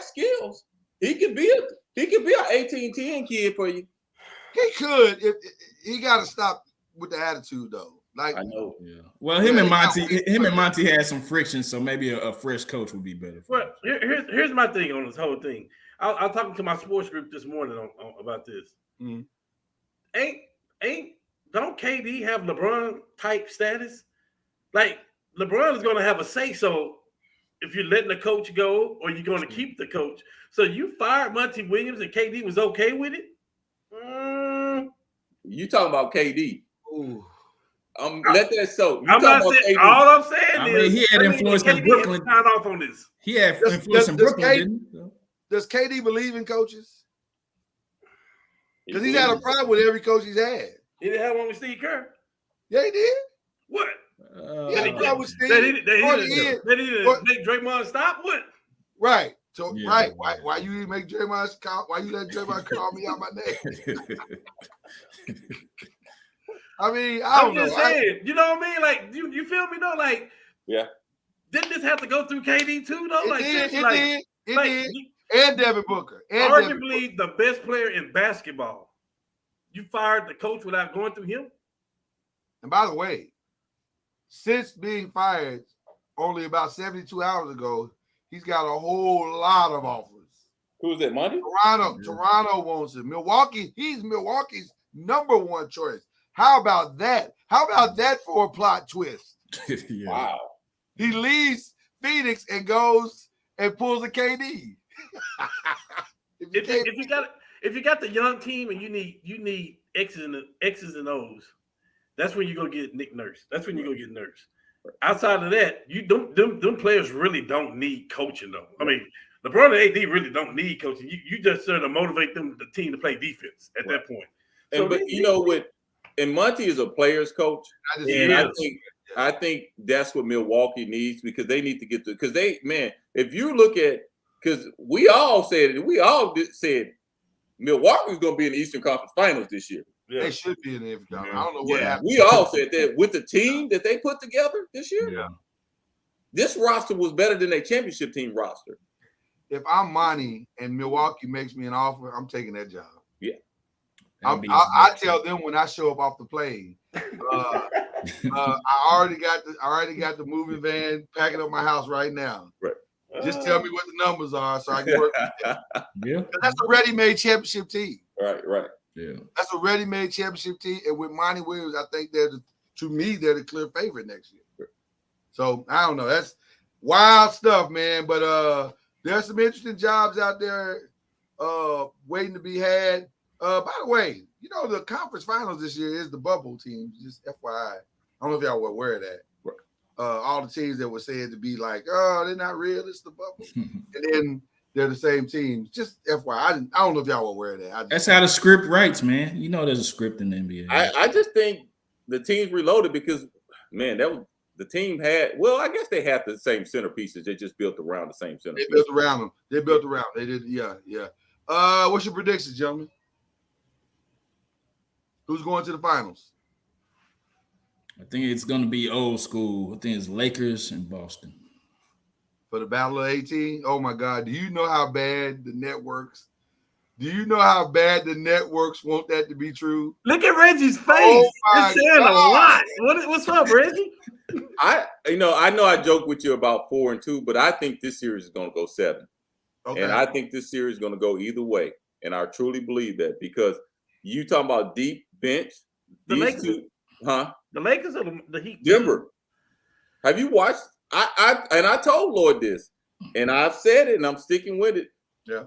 skills. He could be an 18-10 kid for you. He could. If he got to stop with the attitude though. Like I know. Yeah. Well, him and Monty had some friction, so maybe a fresh coach would be better. Well, here's my thing on this whole thing. I was talking to my sports group this morning about this. Mhm. Don't KD have LeBron type status? Like LeBron is going to have a say so if you're letting the coach go or you're going to keep the coach. So you fired Monty Williams and KD was okay with it? You talking about KD? Ooh. Let that soak. I'm not saying. All I'm saying is he had influence in Brooklyn. Sign off on this. He had influence in Brooklyn, didn't he? Does KD believe in coaches? Because he's had a problem with every coach he's had. He didn't have one with Steve Kerr. Yeah, he did. What? He had a problem with Steve. They need to make Draymond stop. What? Right. So Yeah. right. Why you make Draymond call? Why you let Draymond call me out my name? I mean, I'm just saying. You know what I mean? Like, you feel me though? Like, yeah. Didn't this have to go through KD too though? It did. And Devin Booker. And arguably the best player in basketball. You fired the coach without going through him? And by the way, since being fired only about 72 hours ago, he's got a whole lot of offers. Who's that, Monty? Toronto wants him. Milwaukee, he's Milwaukee's number one choice. How about that? How about that for a plot twist? Yeah. Wow. He leaves Phoenix and goes and pulls a KD. If you got the young team and you need X's and O's, that's when you go get Nick Nurse. That's when you go get Nurse. Outside of that, them players really don't need coaching though. I mean, LeBron and AD really don't need coaching. You just sort of motivate the team to play defense at that point. So But Monty is a player's coach, I think that's what Milwaukee needs because they need to get to if you look at because we all said Milwaukee's going to be in the Eastern Conference Finals this year. They should be in the Eastern Conference. I don't know what happened. We all said that with the team that they put together this year. Yeah. This roster was better than their championship team roster. If I'm Monty and Milwaukee makes me an offer, I'm taking that job. Yeah. I tell them when I show up off the plane. I already got the moving van packing up my house right now. Right. Just tell me what the numbers are so I can work with them. Yeah. That's a ready-made championship team. Right. Yeah. That's a ready-made championship team. And with Monty Williams, I think they're the clear favorite next year. So I don't know. That's wild stuff, man. But there's some interesting jobs out there waiting to be had. By the way, the conference finals this year is the bubble teams. Just FYI. I don't know if y'all were aware of that. All the teams that were said to be like, oh, they're not real. It's the bubble. And then they're the same teams. Just FYI. I don't know if y'all were aware of that. That's how the script writes, man. There's a script in the NBA. I just think the teams reloaded because, man, the team had. Well, I guess they had the same centerpieces. They just built around the same centerpieces. They built around them. They did. Yeah. What's your predictions, gentlemen? Who's going to the finals? I think it's going to be old school. I think it's Lakers and Boston. For the Battle of 18? Oh, my God. Do you know how bad the networks want that to be true? Look at Reggie's face. Oh, my it's saying God. a lot. What's up, Reggie? I know I joke with you about 4-2, but I think this series is going to go 7. Okay. And I think this series is going to go either way. And I truly believe that because you talking about deep bench. The Lakers, The Lakers or the Heat? Denver. Have you watched? I told Lloyd this, and I've said it, and I'm sticking with it. Yeah.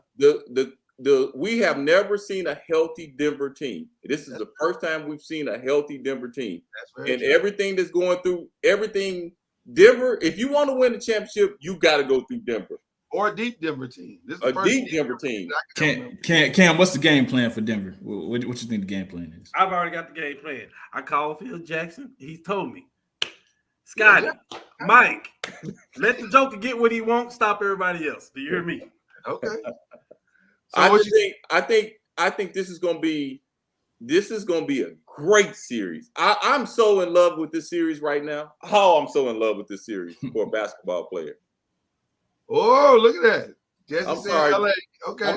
we have never seen a healthy Denver team. This is the first time we've seen a healthy Denver team. And everything that's going through Denver, if you want to win the championship, you got to go through Denver. Or a deep Denver team. This is a deep Denver team. Cam, what's the game plan for Denver? What you think the game plan is? I've already got the game plan. I called Phil Jackson. He's told me, Scotty, Mike, let the Joker get what he wants. Stop everybody else. Do you hear me? Okay. So I think this is gonna be a great series. I'm so in love with this series right now. Oh, I'm so in love with this series for a basketball player. Oh, look at that. Jesse I'm said sorry. LA. Okay.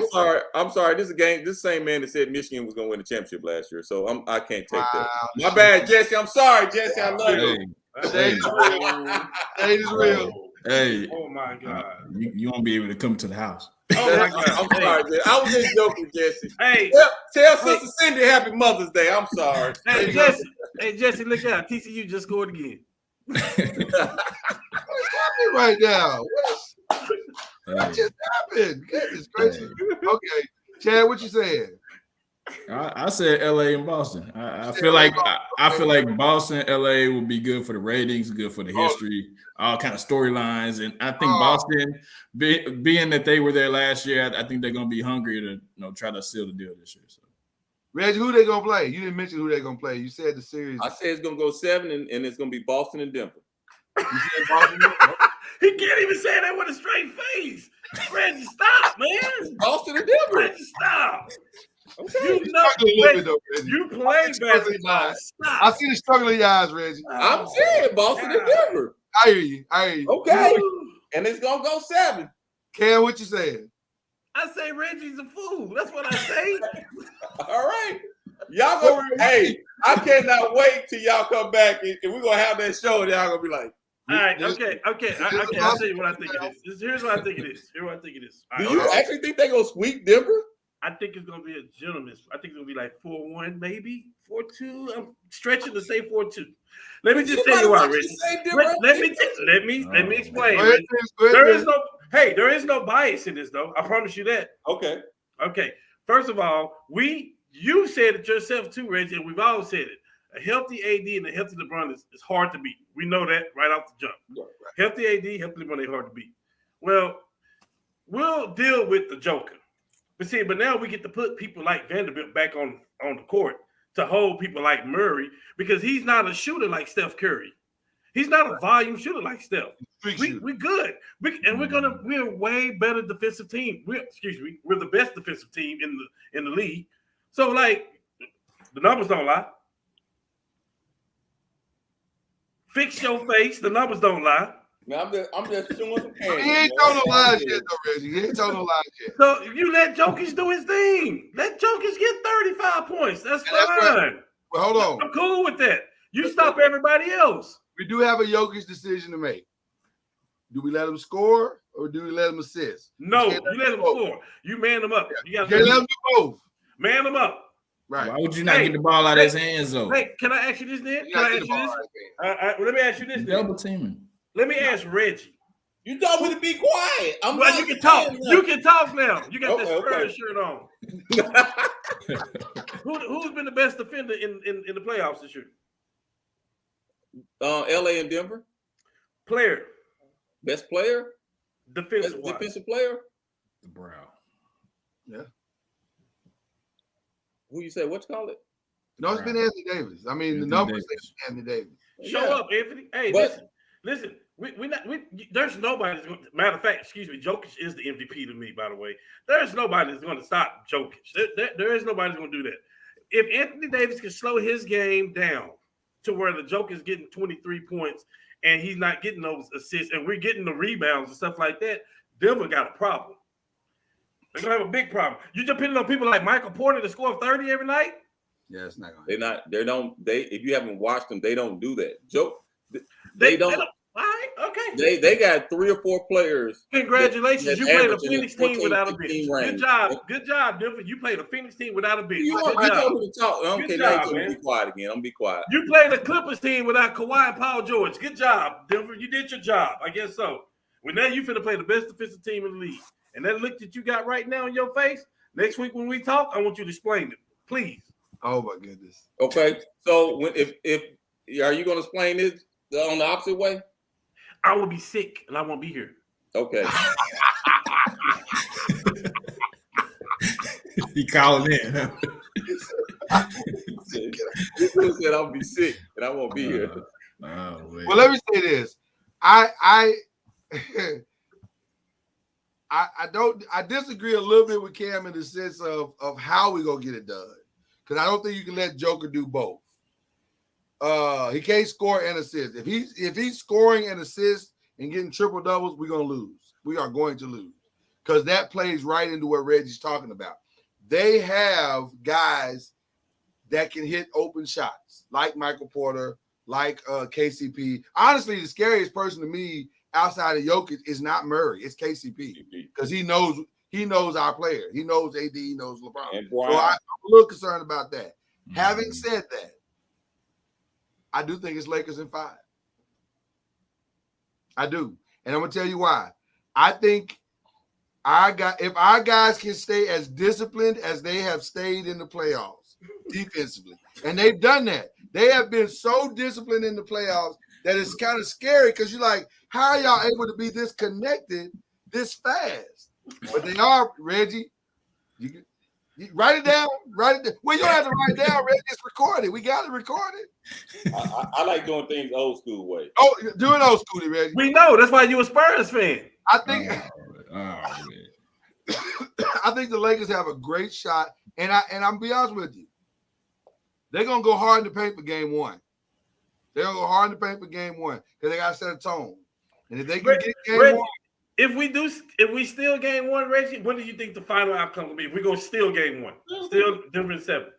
I'm sorry. This is a game. This same man that said Michigan was gonna win the championship last year. So I can't take that. My bad, Jesse. I'm sorry, Jesse. I love you. Shade is real. Shade is real. Hey. Oh my God. You won't be able to come to the house. Oh my God. I'm sorry, man. I was just joking, Jesse. Hey, tell Sister Cindy Happy Mother's Day. I'm sorry. Hey, Jesse. Hey, Jesse, look out. TCU just scored again. What's happening right now? What just happened? Goodness gracious. Okay. Chad, what you saying? I said LA and Boston. I feel like Boston, LA will be good for the ratings, good for the history, all kind of storylines. And I think Boston, being that they were there last year, I think they're going to be hungry to try to seal the deal this year. So. Reggie, who they gonna play? You didn't mention who they gonna play. You said the series. I said it's gonna go 7, and it's gonna be Boston and Denver. You said Boston? He can't even say that with a straight face. Reggie, stop, man. It's Boston and Denver. Reggie, stop. Okay. You know, you play basketball. Stop. I see the struggle in your eyes, Reggie. I'm saying Boston and Denver. I hear you. Okay. And it's gonna go 7. Cam, what you saying? I say Reggie's a fool. That's what I say. All right. Y'all go. Hey, I cannot wait till y'all come back and we're gonna have that show and y'all gonna be like, all right, okay. I'll tell you what I think it is. Here's what I think it is. Do you actually think they're gonna sweep Denver? I think it's gonna be a gentleman's. I think it's gonna be like 4-1, maybe 4-2. I'm stretching to say 4-2. Let me just tell you why, Reggie. Let me explain. There is no bias in this, though. I promise you that. Okay. First of all, you said it yourself too, Reggie, and we've all said it. A healthy AD and a healthy LeBron is hard to beat. We know that right off the jump. Right. Healthy AD, healthy LeBron, they're hard to beat. Well, we'll deal with the Joker. But now we get to put people like Vanderbilt back on the court to hold people like Murray because he's not a shooter like Steph Curry. He's not a volume shooter like Steph. We're good. We're a way better defensive team. We're the best defensive team in the league. So like the numbers don't lie. Fix your face. The numbers don't lie. Man, I'm just showing some pain. He ain't told no lies yet, though, Reggie. He ain't told no lies yet. So you let Jokic do his thing. Let Jokic get 35 points. That's fine. Right. Well, hold on. I'm cool with that. You stop everybody else. We do have a Jokic decision to make. Do we let him score or do we let him assist? No, you let him score. You man him up. You got to let him do both. Man him up. Right. Why would you not get the ball out of his hands, though? Hey, can I ask you this then? Let me ask you this then. Double teaming. Let me ask Reggie. You told me to be quiet. You can talk. You can talk now. You got this Spurs shirt on. Who's been the best defender in the playoffs this year? LA and Denver. Player. Best player? Defensive player? The Brow. Yeah. Who you say? What you call it? No, it's been Anthony Davis. I mean, the numbers say Anthony Davis. Show up, Anthony. Hey, listen. There's nobody that's going to, matter of fact, Jokic is the MVP to me, by the way. There's nobody that's going to stop Jokic. There is nobody that's going to do that. If Anthony Davis can slow his game down to where the Joker's getting 23 points and he's not getting those assists and we're getting the rebounds and stuff like that, Denver got a problem. They're going to have a big problem. You depending on people like Michael Porter to score 30 every night? Yeah, it's not going to happen. If you haven't watched them, they don't do that. They don't. All right, okay. They got 3 or 4 players. Congratulations, you played a Phoenix team without a bench. Good job, Denver. You played a Phoenix team without a bench. You told me to talk. Okay, now you be quiet again. I'm gonna be quiet. You played a Clippers team without Kawhi and Paul George. Good job, Denver. You did your job. I guess so. Well, now you finna play the best defensive team in the league, and that look that you got right now in your face, Next week when we talk, I want you to explain it, please. Oh my goodness. Okay, so if are you going to explain this on the opposite way? I will be sick and I won't be here. Okay. He calling in. Huh? He said I'll be sick and I won't be here. Well, let me say this. I disagree a little bit with Cam in the sense of how we gonna get it done. Because I don't think you can let Joker do both. He can't score and assist. If he's scoring and assist and getting triple doubles, we're gonna lose. We are going to lose. Because that plays right into what Reggie's talking about. They have guys that can hit open shots, like Michael Porter, like KCP. Honestly, the scariest person to me outside of Jokic is not Murray. It's KCP because he knows our player. He knows AD. He knows LeBron. So I'm a little concerned about that. Having said that, I do think it's Lakers in 5. I do, and I'm gonna tell you why. I think if our guys can stay as disciplined as they have stayed in the playoffs defensively, and they've done that. They have been so disciplined in the playoffs that it's kind of scary because you're like, how are y'all able to be this connected this fast? But they are, Reggie. You write it down. Write it down. Well, you don't have to write it down, Reggie. It's recorded. We got it recorded. I like doing things old school way. Oh, do it old school, Reggie. We know. That's why you're a Spurs fan. I think I think the Lakers have a great shot. And I'm be honest with you. They're gonna go hard in the paint for game 1. They're gonna go hard in the paint for game 1 because they gotta set a tone. And if they can get game Reggie, 1. If we steal game 1, Reggie, what do you think the final outcome will be? If we're gonna steal game 1, still Denver 7.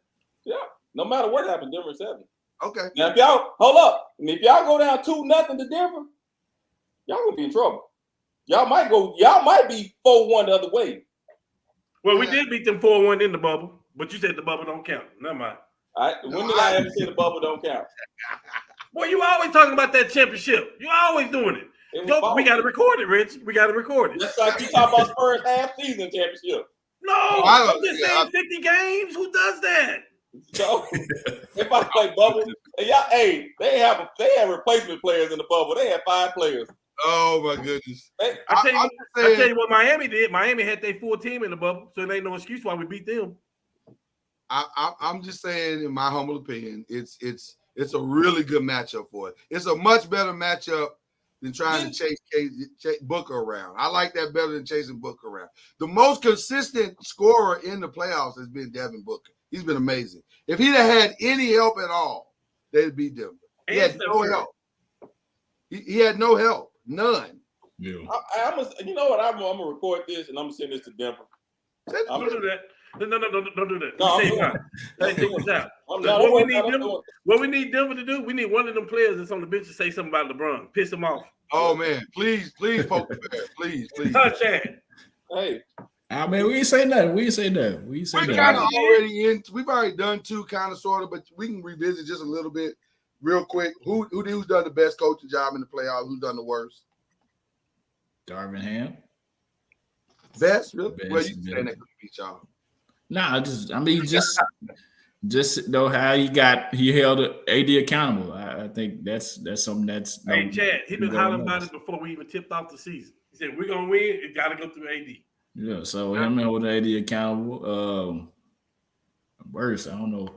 Yeah, no matter what happens, Denver 7. Okay. Now if y'all hold up, and if y'all go down 2-0 to Denver, y'all gonna be in trouble. Y'all might be 4-1 the other way. Well, we did beat them 4-1 in the bubble, but you said the bubble don't count. Never mind. When did I ever say the bubble don't count? Boy, you always talking about that championship. You always doing it. We got to record it, Rich. We got to record it. That's like you talk about Spurs half-season championship. No, I'm just saying 50 games. Who does that? So if I play bubble, and y'all, they have replacement players in the bubble. They had 5 players. Oh my goodness! I tell you what Miami did. Miami had their full team in the bubble, so there ain't no excuse why we beat them. I'm just saying, in my humble opinion, it's a really good matchup for it. It's a much better matchup than trying to chase Booker around. I like that better than chasing Booker around. The most consistent scorer in the playoffs has been Devin Booker. He's been amazing. If he'd have had any help at all, they'd beat Denver. He had no help. He had no help. None. Yeah. You know what? I'm gonna record this and I'm gonna send this to Denver. Don't do that. No, don't do that. No, what we need Denver to do, we need one of them players that's on the bench to say something about LeBron. Piss him off. Oh man, please poke the bear. Please. Chad. Hey. I mean, we ain't say nothing. We kind of already in. We've already done 2 kind of sort of, but we can revisit just a little bit. Real quick, who's done the best coaching job in the playoffs? Who's done the worst? Darvin Ham. Best, really? Well, you saying that could beat y'all? Nah, just know how he held AD accountable. I think that's something that's. Hey, Chad, he been hollering about it before we even tipped off the season. He said we're gonna win. It got to go through AD. Yeah, so him holding AD accountable. Worse, I don't know.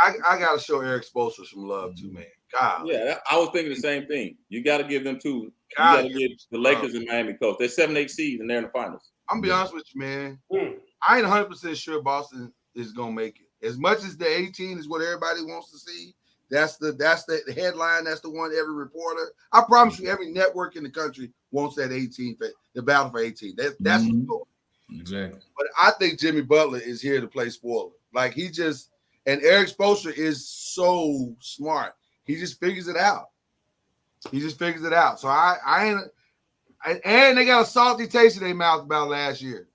I gotta show Eric Spoelstra some love too, man. God. Yeah, I was thinking the same thing. You got to give them 2. You got to give the Lakers and Miami coach. They're 7-8 seeds and they're in the finals. I'm gonna be honest with you, man. I ain't 100% sure Boston is gonna make it. As much as the 18 is what everybody wants to see, that's the headline. That's the one every reporter. I promise you, every network in the country wants that 18, the battle for 18. That's what's going. Exactly. But I think Jimmy Butler is here to play spoiler. Like and Eric Spoelstra is so smart. He just figures it out. So and they got a salty taste in their mouth about last year.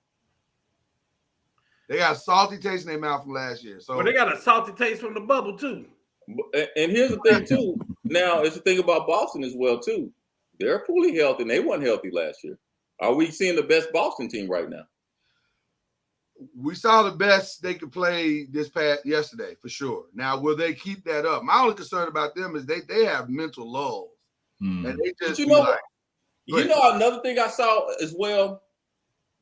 They got a salty taste in their mouth from last year. So they got a salty taste from the bubble too. And here's the thing too. Now it's the thing about Boston as well too. They're fully healthy and they weren't healthy last year. Are we seeing the best Boston team right now? we saw the best they could play yesterday for sure. Now, will they keep that up? My only concern about them is they have mental lulls, and they just another thing I saw as well.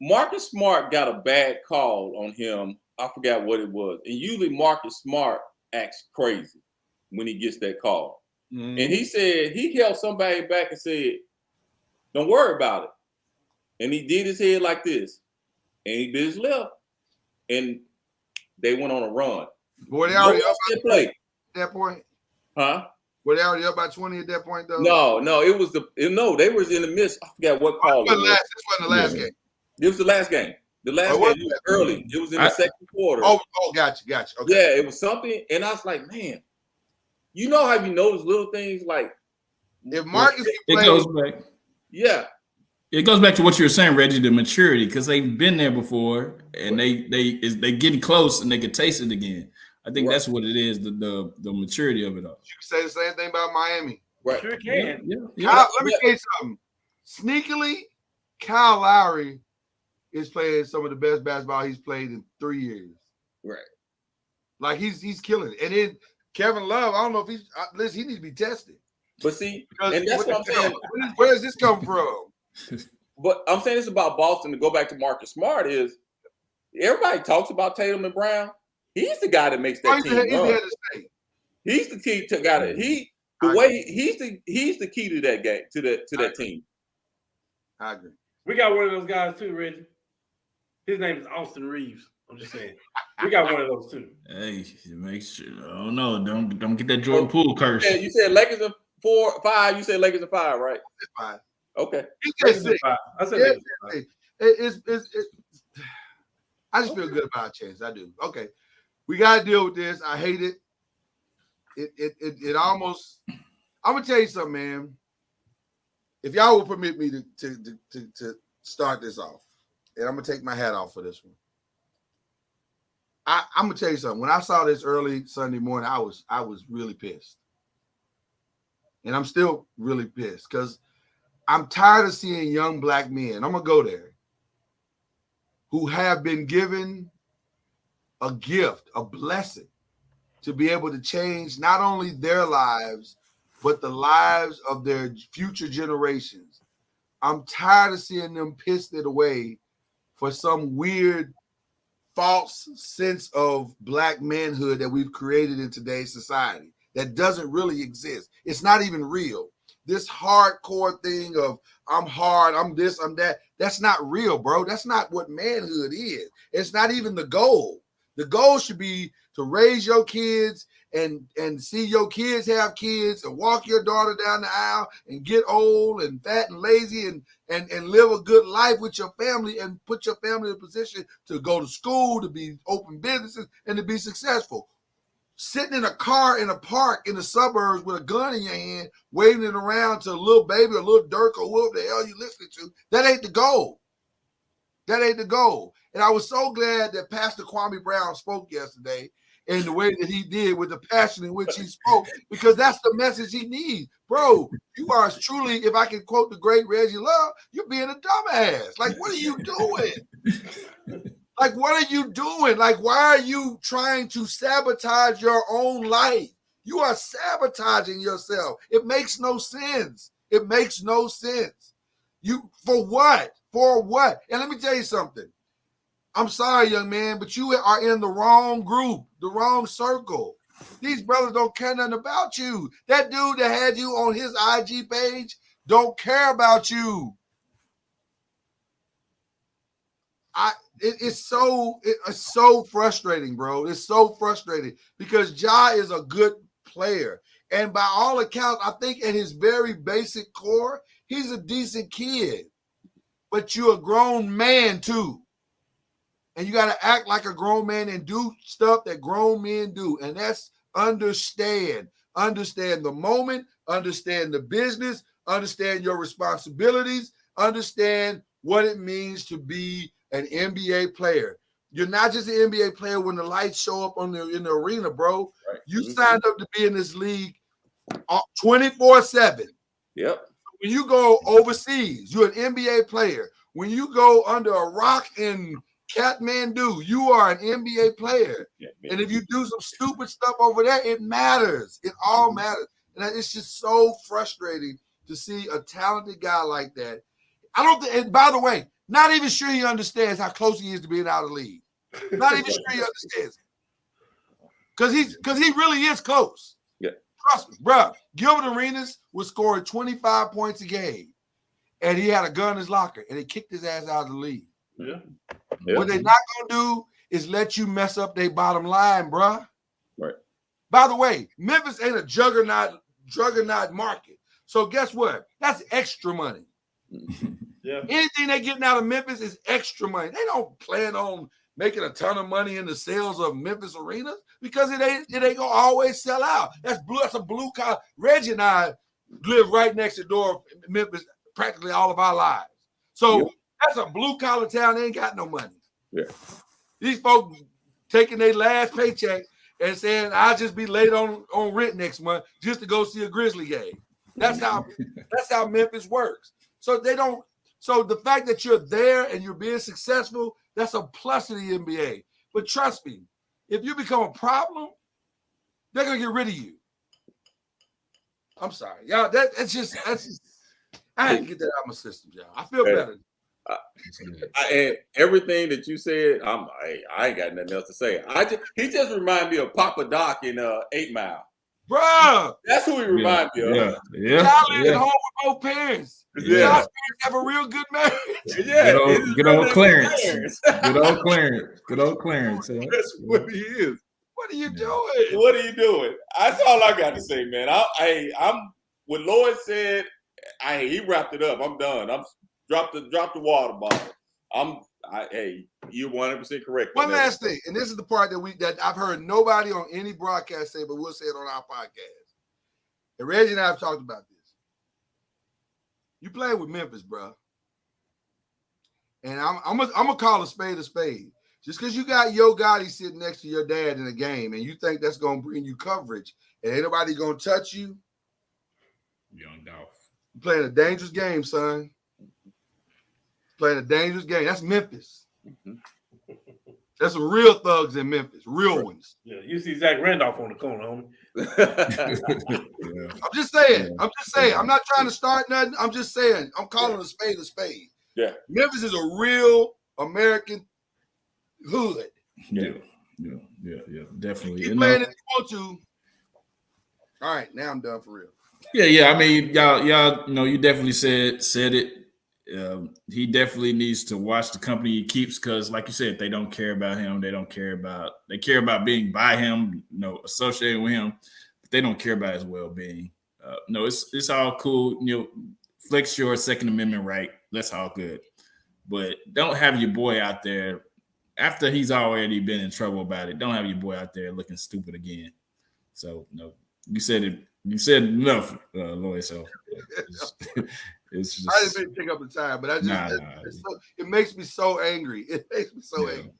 Marcus Smart got a bad call on him. I forgot what it was, and usually Marcus Smart acts crazy when he gets that call. And he said he held somebody back and said, "Don't worry about it." And he did his head like this, and he bit his lip, and they went on a run. Were they already up by 20 at that point? Huh? Were they already up by 20 at that point, though? No, it was they was in the midst. I forgot what call it was. This wasn't the last game. It was the last game. The last game was early. It was in the second quarter. Oh, gotcha. Okay. Yeah, it was something, and I was like, man, you know how you notice little things like if Marcus goes back. Yeah. It goes back to what you were saying, Reggie, the maturity, because they've been there before and they getting close and they can taste it again. I think that's what it is, the maturity of it all. You can say the same thing about Miami. Right. Sure can. Yeah. Let me tell you something. Sneakily, Kyle Lowry is playing some of the best basketball he's played in 3 years. Right. Like he's killing it. And then Kevin Love, I don't know if he needs to be tested. But see, and that's what I'm saying. Where does this come from? But I'm saying this about Boston, to go back to Marcus Smart, is everybody talks about Tatum and Brown. He's the guy that makes that team run. He's the key to got it. He's the key to that game, to that team. I agree. We got one of those guys too, Reggie. His name is Austin Reeves. I'm just saying. We got one of those too. Hey, make sure. Oh no, don't get that Jordan Poole curse. You said Lakers are 4-5. You said Lakers are 5, right? 5. Okay. He said 6. I said I just feel good about our chance. I do. Okay. We gotta deal with this. I hate it. It almost. I'm gonna tell you something, man. If y'all will permit me to start this off, and I'm gonna take my hat off for this one. I'm gonna tell you something. When I saw this early Sunday morning, I was really pissed, and I'm still really pissed because I'm tired of seeing young black men. I'm gonna go there, who have been given a gift, a blessing, to be able to change not only their lives, but the lives of their future generations. I'm tired of seeing them pissed it away for some weird, false sense of black manhood that we've created in today's society that doesn't really exist. It's not even real. This hardcore thing of I'm hard, I'm this, I'm that, that's not real, bro. That's not what manhood is. It's not even the goal. The goal should be to raise your kids and see your kids have kids and walk your daughter down the aisle and get old and fat and lazy and live a good life with your family and put your family in a position to go to school, to be open businesses, and to be successful. Sitting in a car in a park in the suburbs with a gun in your hand, waving it around to a little baby or little Dirk or whoever the hell you listening to, that ain't the goal. That ain't the goal. And I was so glad that Pastor Kwame Brown spoke yesterday in the way that he did, with the passion in which he spoke, because that's the message he needs. Bro, you are truly, if I can quote the great Reggie Love, you're being a dumbass. Like, what are you doing? Like, what are you doing? Like, why are you trying to sabotage your own life? You are sabotaging yourself. It makes no sense. It makes no sense. For what? For what? And let me tell you something. I'm sorry, young man, but you are in the wrong group, the wrong circle. These brothers don't care nothing about you. That dude that had you on his IG page don't care about you. It's so frustrating, bro. It's so frustrating because Ja is a good player. And by all accounts, I think at his very basic core, he's a decent kid. But you're a grown man too. And you got to act like a grown man and do stuff that grown men do. And that's understand. Understand the moment, understand the business, understand your responsibilities, understand what it means to be an NBA player. You're not just an NBA player when the lights show up in the arena, bro. Right. You signed up to be in this league 24/7. Yep. When you go overseas, you're an NBA player. When you go under a rock in Catmandu, you are an NBA player. And if you do some stupid stuff over there, it matters. It all matters. And it's just so frustrating to see a talented guy like that. I don't think, and by the way, not even sure he understands how close he is to being out of the league. Not even sure he understands it. Because he really is close. Yeah. Trust me, bro. Gilbert Arenas was scoring 25 points a game, and he had a gun in his locker, and they kicked his ass out of the league. Yeah. What they're not gonna do is let you mess up their bottom line, bro. Right. By the way, Memphis ain't a juggernaut market. So guess what? That's extra money. Yeah. Anything they getting out of Memphis is extra money. They don't plan on making a ton of money in the sales of Memphis arenas because it ain't gonna always sell out. That's a blue collar. Reggie and I live right next to the door of Memphis practically all of our lives. So that's a blue collar town. They ain't got no money. Yeah. These folks taking their last paycheck and saying, I'll just be late on rent next month just to go see a Grizzly game. That's how Memphis works. So the fact that you're there and you're being successful, that's a plus to the NBA. But trust me, if you become a problem, they're gonna get rid of you. I'm sorry. Y'all, that's just I had to get that out of my system, y'all. I feel better. And everything that you said, I ain't got nothing else to say. He just reminded me of Papa Doc in 8 Mile. Bruh, that's who he reminded me of. Y'all live at home with both parents. Yeah. Y'all's parents have a real good marriage. Yeah, good old Clarence. Good old Clarence. That's what he is. What are you doing? What are you doing? That's all I got to say, man. I'm what Lloyd said. He wrapped it up. I'm done. I'm drop the water bottle. You're 100% correct. One last thing, and this is the part that I've heard nobody on any broadcast say, but we'll say it on our podcast. And Reggie and I have talked about this. You playing with Memphis, bro. And I'm gonna call a spade a spade. Just because you got Yo Gotti sitting next to your dad in a game and you think that's gonna bring you coverage and ain't nobody gonna touch you. Young Dolph. You're playing a dangerous game, son. Playing a dangerous game. That's Memphis. Mm-hmm. There's some real thugs in Memphis, real ones. Yeah, you see Zach Randolph on the corner, homie. I'm just saying. I'm not trying to start nothing. I'm just saying. I'm calling a spade a spade. Yeah. Memphis is a real American hood. Yeah. Definitely. Keep playing if you want to. All right, now I'm done for real. Yeah. I mean, y'all know, you definitely said it. He definitely needs to watch the company he keeps because, like you said, they don't care about him. They care about being by him, associated with him. But they don't care about his well-being. It's all cool. Flex your Second Amendment right. That's all good. But don't have your boy out there after he's already been in trouble about it. Don't have your boy out there looking stupid again. So, you said it. You said enough, Lloyd. So it's just, I didn't pick up the time, but I just it makes me so angry. It makes me so angry.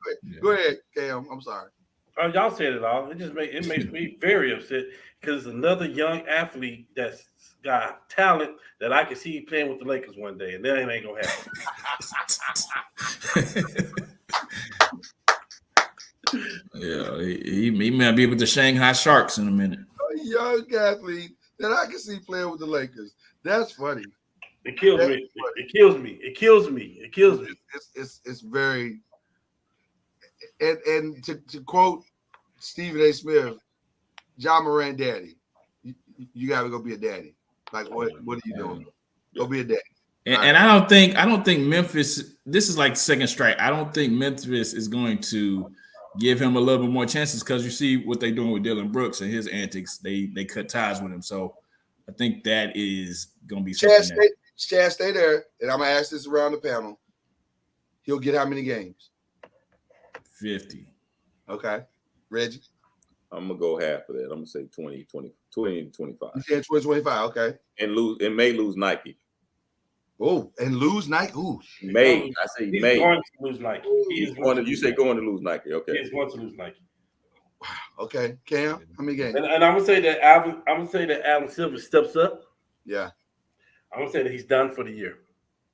Go ahead, Cam. I'm sorry. Oh, y'all said it all. It makes me very upset because another young athlete that's got talent that I can see playing with the Lakers one day, and that ain't gonna happen. Yeah, he might be with the Shanghai Sharks in a minute. A young athlete that I can see playing with the Lakers. That's funny. It kills me. It kills me. It kills me. It kills me. It's very and to quote Stephen A. Smith, John Morant daddy. You gotta go be a daddy. Like what are you doing? Go be a daddy. And I don't think Memphis, this is like second strike. I don't think Memphis is going to give him a little bit more chances because you see what they're doing with Dylan Brooks and his antics. They cut ties with him. So I think that is going to be something. Chad, stay there, and I'm going to ask this around the panel. He'll get how many games? 50. Okay. Reggie? I'm going to go half of that. I'm going to say 20 to 25. You said 20, 25, okay. And may lose Nike. Oh, and lose Nike? Ooh. May. I say He's may. going to lose Nike. You say going to lose Nike. Okay. He's going to lose Nike. Wow. Okay. Cam, how many games? And I'm gonna say that Adam Silver steps up. Yeah. I'm gonna say that he's done for the year.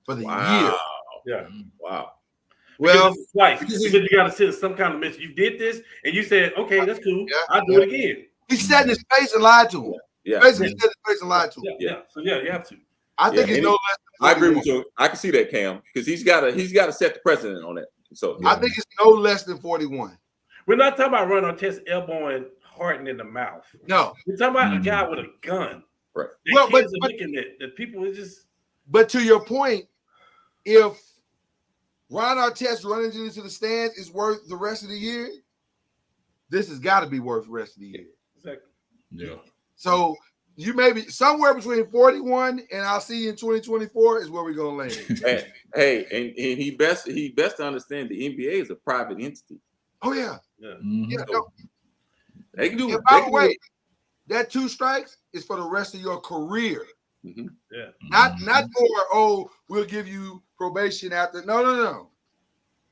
For the year. Yeah. Wow. Well, twice. Because you got to send some kind of message. You did this, and you said, "Okay, that's cool. I'll do it again." He sat in his face and lied to him. Yeah. Basically, sat in his face and lied to him. Yeah. So you have to. I think it's no less than 41. I agree with you. I can see that, Cam, because he's got to set the precedent on that. So I think it's no less than 41. We're not talking about running on test elbowing Harden in the mouth. No, we're talking about a guy with a gun. Right. Well, kids are looking at that. People are just. But to your point, if Ron Artest running into the stands is worth the rest of the year, this has got to be worth the rest of the year. Exactly. Yeah. So you may be somewhere between 41 and I'll see you in 2024 is where we're gonna land. Hey, and he best to understand the NBA is a private entity. Oh yeah. Mm-hmm. No. They can do. And by the way, that 2 strikes is for the rest of your career. Mm-hmm. Yeah. Not for we'll give you probation after. No.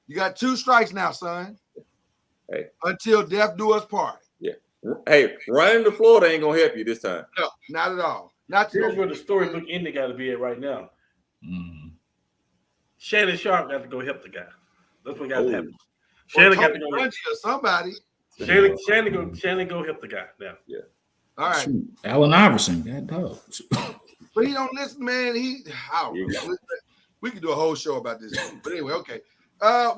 You got 2 strikes now, son. Hey. Until death do us part. Yeah. Hey, running to Florida ain't gonna help you this time. No, not at all. Not here's where the storybook ending got to be at right now. Mm-hmm. Shannon Sharp got to go help the guy. That's what got to happen. Shannon got to go help somebody. Shannon go help the guy now. Yeah. All right. Shoot. Allen Iverson, that dog. But he don't listen, man. We could do a whole show about this. But anyway, okay.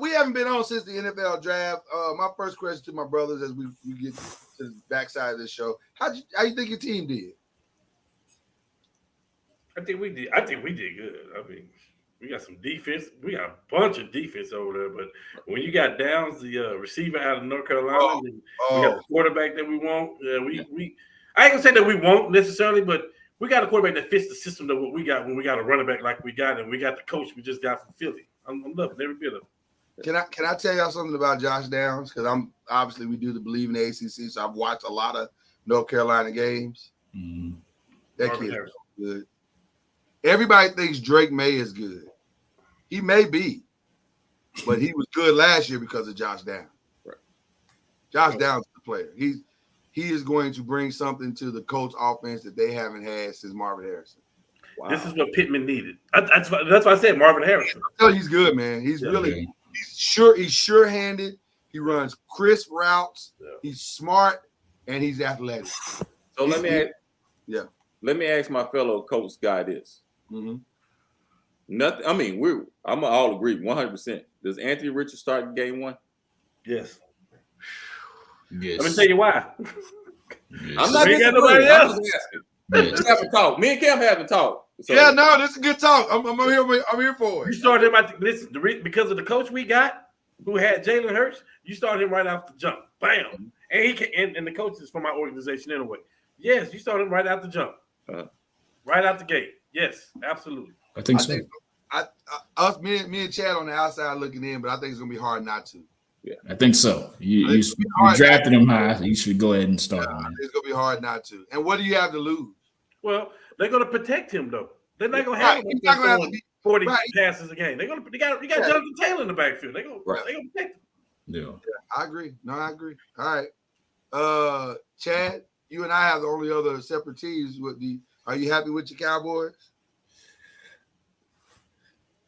We haven't been on since the NFL draft. My first question to my brothers as we get to the backside of this show. How you think your team did? I think we did good. I mean, we got some defense. We got a bunch of defense over there. But when you got Downs, the receiver out of North Carolina, we got the quarterback that we want. I ain't gonna say that we won't necessarily, but we got a quarterback that fits the system that what we got when we got a running back like we got, and we got the coach we just got from Philly. I'm loving every bit of it. Can I tell y'all something about Josh Downs? Because obviously we do the Believe in the ACC, so I've watched a lot of North Carolina games. Mm-hmm. That kid is good. Everybody thinks Drake May is good. He may be, but he was good last year because of Josh Downs. Right. Josh Downs is the player. He is going to bring something to the Colts offense that they haven't had since Marvin Harrison. Wow. This is what Pittman needed. That's why I said Marvin Harrison. He's good, man. He's he's sure-handed. He runs crisp routes. Yeah. He's smart and he's athletic. So let me ask my fellow Colts guy this. Mm-hmm. Nothing. I mean, I'm all agree 100%. Does Anthony Richardson start game 1? Yes. Yes. Let me tell you why. Yes. I'm not got nobody else. Let's have a talk. Me and Cam have a talk. So. Yeah, no, this is a good talk. I'm here for it. You started him because of the coach we got, who had Jalen Hurts. You started him right off the jump, bam, and he can, and the coach is from my organization anyway. Yes, you started him right out the jump, right out the gate. Yes, absolutely. I think so. Me and Chad on the outside looking in, but I think it's gonna be hard not to. Yeah, I think so. You drafted him high. You should go ahead and start him. It's gonna be hard not to. And what do you have to lose? Well, they're gonna protect him though. They're not gonna have him throwing 40 passes a game. You got Jonathan Taylor in the backfield. They're gonna protect him. Yeah, I agree. No, I agree. All right, Chad, you and I have the only other separate teams. Are you happy with your Cowboys?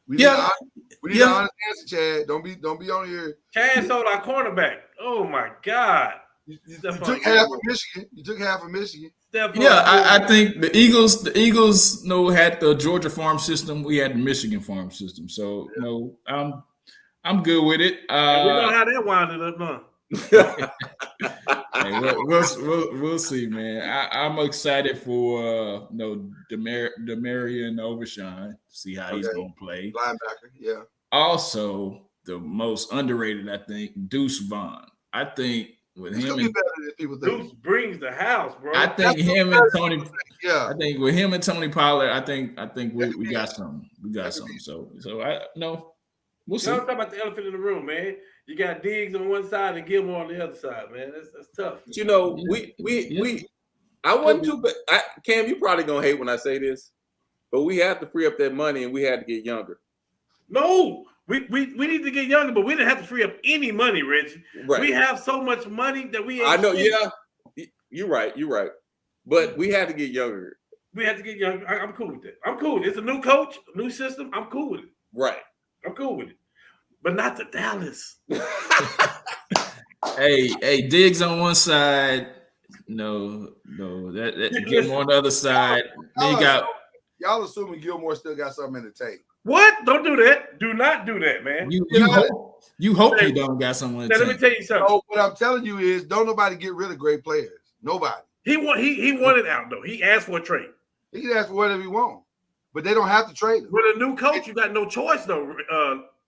We need an honest answer, Chad. Don't be on here. Chad sold our cornerback. Oh my God! You took half of Michigan. Yeah, I think the Eagles had the Georgia farm system. We had the Michigan farm system. So I'm good with it. We know how that wound up, huh? Hey, we'll see, man. I'm excited for Demarion Overshawn. See how he's gonna play. Linebacker, yeah. Also, the most underrated, I think, Deuce Vaughn. I think with him and Deuce brings the house, bro. I think him and Tony. Yeah, I think with him and Tony Pollard, I think we got something. We got something. So we'll see. I'm talking about the elephant in the room, man. You got Diggs on one side and Gilmore on the other side, man. That's tough. But I wasn't too, but Cam, you probably gonna hate when I say this, but we have to free up that money and we had to get younger. No, we need to get younger, but we didn't have to free up any money, Reggie. Right. We have so much money that we ain't. I know, yeah. You're right. But we had to get younger. We had to get younger. I'm cool with that. I'm cool. It's a new coach, new system. I'm cool with it. Right. I'm cool with it. but not to Dallas. Hey, Diggs on one side. No, that Gilmore on the other side. Then you got y'all assuming Gilmore still got something in the tank. What? Don't do that. Do not do that, man. you hope he don't got someone. Now, let me tell you something. So what I'm telling you is, don't nobody get rid of great players. Nobody. He wanted out though. He asked for a trade. He can ask for whatever he wants, but they don't have to trade him. With a new coach, you got no choice though.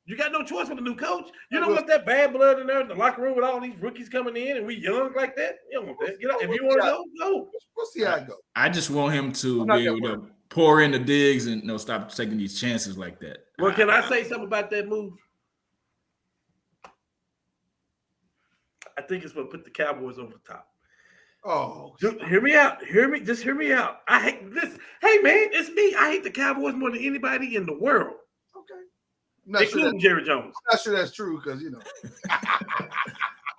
You got no choice with a new coach. You don't want that bad blood in there in the locker room with all these rookies coming in and we young like that. You don't want that. Get out. If you want to go. We'll see how it goes. I just want him to be able to pour in the Diggs and stop taking these chances like that. Well, can I say something about that move? I think it's going to put the Cowboys over the top. Oh, hear me out. Just hear me out. I hate this. Hey, man, it's me. I hate the Cowboys more than anybody in the world. Okay. Including Jerry Jones. I'm not sure that's true because, you know.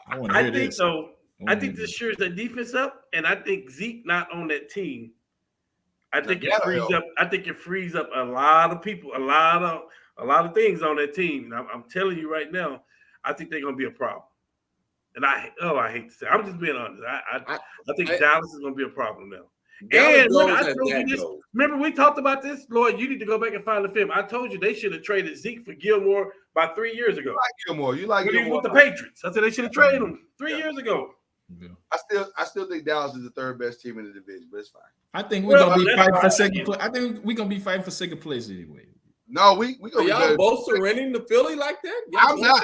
I think so. I think this shores that defense up, and I think Zeke not on that team. I think it frees up. I think it frees up a lot of people, a lot of things on that team. And I'm telling you right now, I think they're going to be a problem. And I hate to say, I'm just being honest. I think Dallas is going to be a problem now. And I told you this. Remember, we talked about this, Lloyd. You need to go back and find the film. I told you they should have traded Zeke for Gilmore about 3 years ago. You like when Gilmore. he was with the Patriots. I said they should have traded him 3 years ago. Yeah. I still think Dallas is the third best team in the division, but it's fine. I think we're gonna be fighting for second place. I think we're gonna be fighting for second place anyway. No, we gonna y'all both surrendering to Philly like that? I'm not.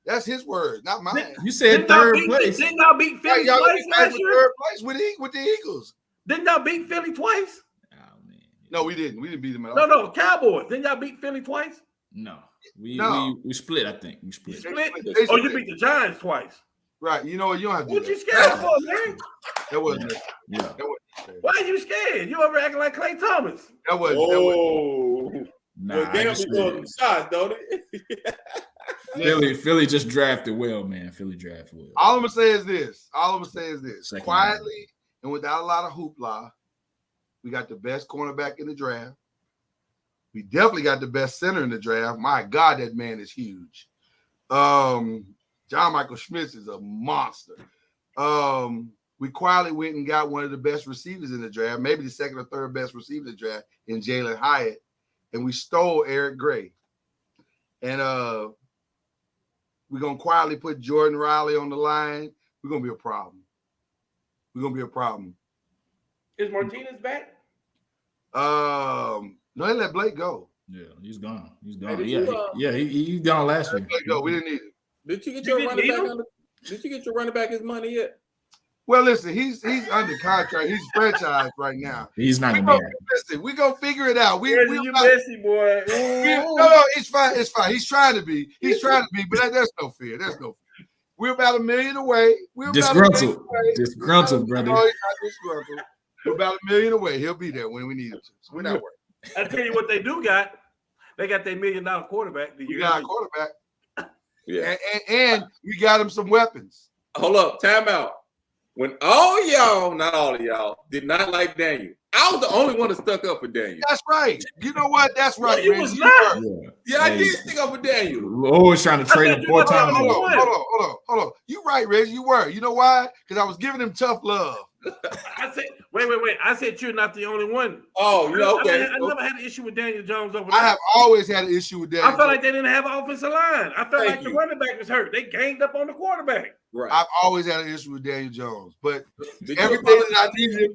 That's his word, not mine. You said third place. Didn't y'all beat Philly twice last year? Third place with the Eagles. Didn't y'all beat Philly twice? Oh man. No, we didn't. We didn't beat them at all. No, Cowboys. Didn't y'all beat Philly twice? No. We split, I think. We split. Oh, you beat the Giants twice. Right. You know what? You don't have to. What you scared for, man? That wasn't it. Yeah. That wasn't. Why are you scared? You over acting like Clay Thomas. That wasn't. Nah, they don't be throwing shots, don't they? Philly just drafted well, man. Philly drafted well. All I'm gonna say is this. Second quietly and without a lot of hoopla, we got the best cornerback in the draft. We definitely got the best center in the draft. My God, that man is huge. John Michael Schmitz is a monster. We quietly went and got one of the best receivers in the draft, maybe the second or third best receiver in the draft in Jalen Hyatt. And we stole Eric Gray. And we're going to quietly put Jordan Riley on the line. We're going to be a problem. Is Martinez back? No, they let Blake go. Yeah, he's gone. He's Hey, gone. He's gone last year. Go. We didn't need him. Did you get your running back? Did you get your running back his money yet? Well, listen, he's under contract. He's franchised right now. He's not gonna be. Listen, we're gonna figure it out. You messy boy. No, it's fine. It's fine. He's trying to be, but there's no fear. We're about $1 million away. Disgruntled, brother. No, he's not disgruntled. We're about $1 million away. He'll be there when we need him to. So we're not worried. I tell you what they do got. They got their $1 million quarterback. We got a quarterback. Yeah. And we got him some weapons. Hold up, time out. When all y'all, not all of y'all, did not like Daniel, I was the only one that stuck up for Daniel. That's right. You know what? That's right. No, you was not. Yeah, I did stick up for Daniel. Always trying to trade him 4 times. Hold on. You right, Reggie. You were. You know why? Because I was giving him tough love. I said, wait. I said you're not the only one. Oh, you know, okay. I never had an issue with Daniel Jones over there. I have always had an issue with Daniel. I felt like they didn't have an offensive line. I felt like the running back was hurt. They ganged up on the quarterback. Right. I've always had an issue with Daniel Jones, but everything that I needed.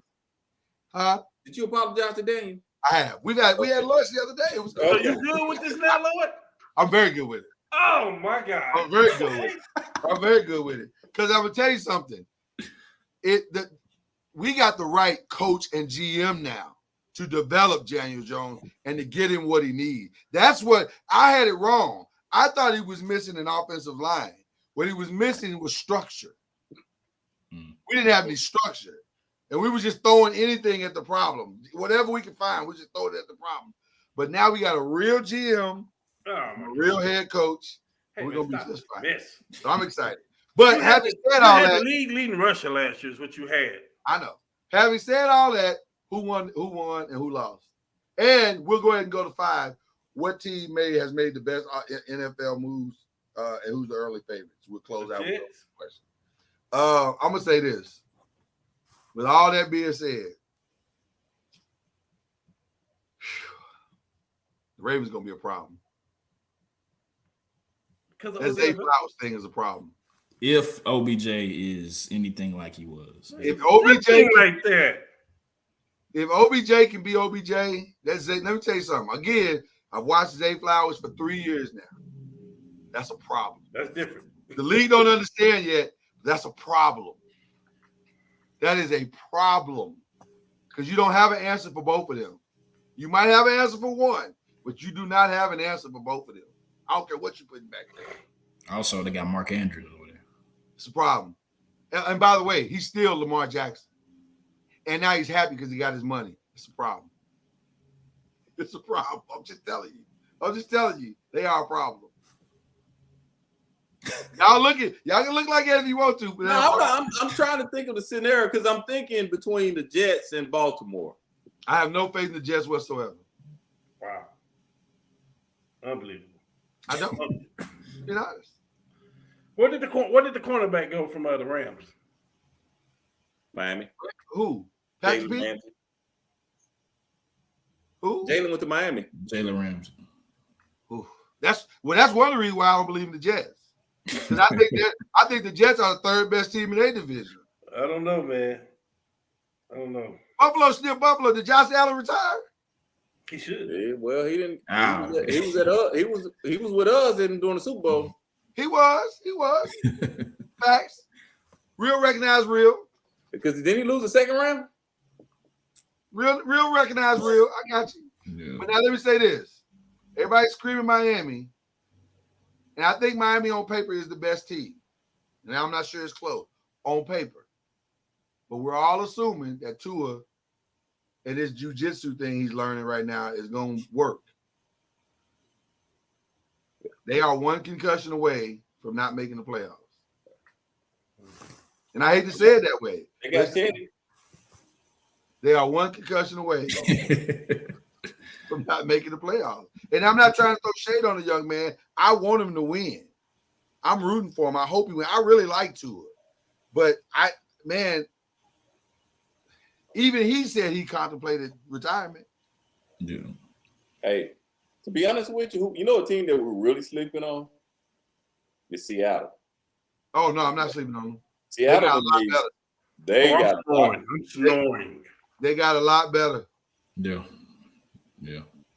Did you apologize to Daniel? I have. We had lunch the other day. It was So you good with this now, Lord? I'm very good with it. Oh my God. I'm very good with it. Because I'm gonna tell you something. We got the right coach and GM now to develop Daniel Jones and to get him what he needs. That's what I had it wrong. I thought he was missing an offensive line. What he was missing was structure. We didn't have any structure. And we were just throwing anything at the problem. Whatever we could find, we just throw it at the problem. But now we got a real GM, a real head coach. Hey, we're going to be just fine. Yes. So I'm excited. But having said all that, the league leading Russia last year is what you had. I know. Having said all that, who won, and who lost? And we'll go ahead and go to 5. what team has made the best NFL moves and who's the early favorites? We'll close out with those questions. I'm gonna say this. With all that being said, the Ravens gonna be a problem. Because that Zay Flowers thing is a problem. If OBJ is anything like he was, if OBJ like that, if OBJ can be OBJ, that's it. Let me tell you something. Again, I've watched Zay Flowers for 3 years now. That's a problem. That's different. The league don't understand yet. That's a problem. That is a problem because you don't have an answer for both of them. You might have an answer for one, but you do not have an answer for both of them. I don't care what you're putting back there. Also, they got Mark Andrews over there. It's a problem. And by the way, he's still Lamar Jackson. And now he's happy because he got his money. It's a problem. It's a problem. I'm just telling you. They are a problem. Y'all can look like it if you want to. But no, I'm trying to think of the scenario because I'm thinking between the Jets and Baltimore. I have no faith in the Jets whatsoever. Wow. Unbelievable. I don't. Be honest. Where did the cornerback go from the Rams? Miami. Who? Patrick Peterson? Who? Jalen went to Miami. Jalen Ramsey. Ooh. That's one of the reasons why I don't believe in the Jets. Because I think the Jets are the third best team in their division. I don't know, man. I don't know. Buffalo's still Buffalo. Did Josh Allen retire? He should. Yeah, well, he didn't. He was at us. He was with us and during the Super Bowl. He was. Facts. Real recognize real. Because didn't he lose the second round? Real recognize real. I got you. Yeah. But now let me say this. Everybody's screaming Miami. And I think Miami on paper is the best team. And I'm not sure it's close on paper. But we're all assuming that Tua and this jiu-jitsu thing he's learning right now is going to work. They are one concussion away from not making the playoffs. And I hate to say it that way. They got Teddy. They are one concussion away from not making the playoffs. And I'm not trying to throw shade on the young man. I want him to win. I'm rooting for him. I hope he wins. I really like Tua. But even he said he contemplated retirement. Yeah. Hey, to be honest with you, you know a team that we're really sleeping on? Is Seattle. Oh, no, I'm not sleeping on them. Seattle got a lot better. I'm snoring. They got a lot better. Yeah,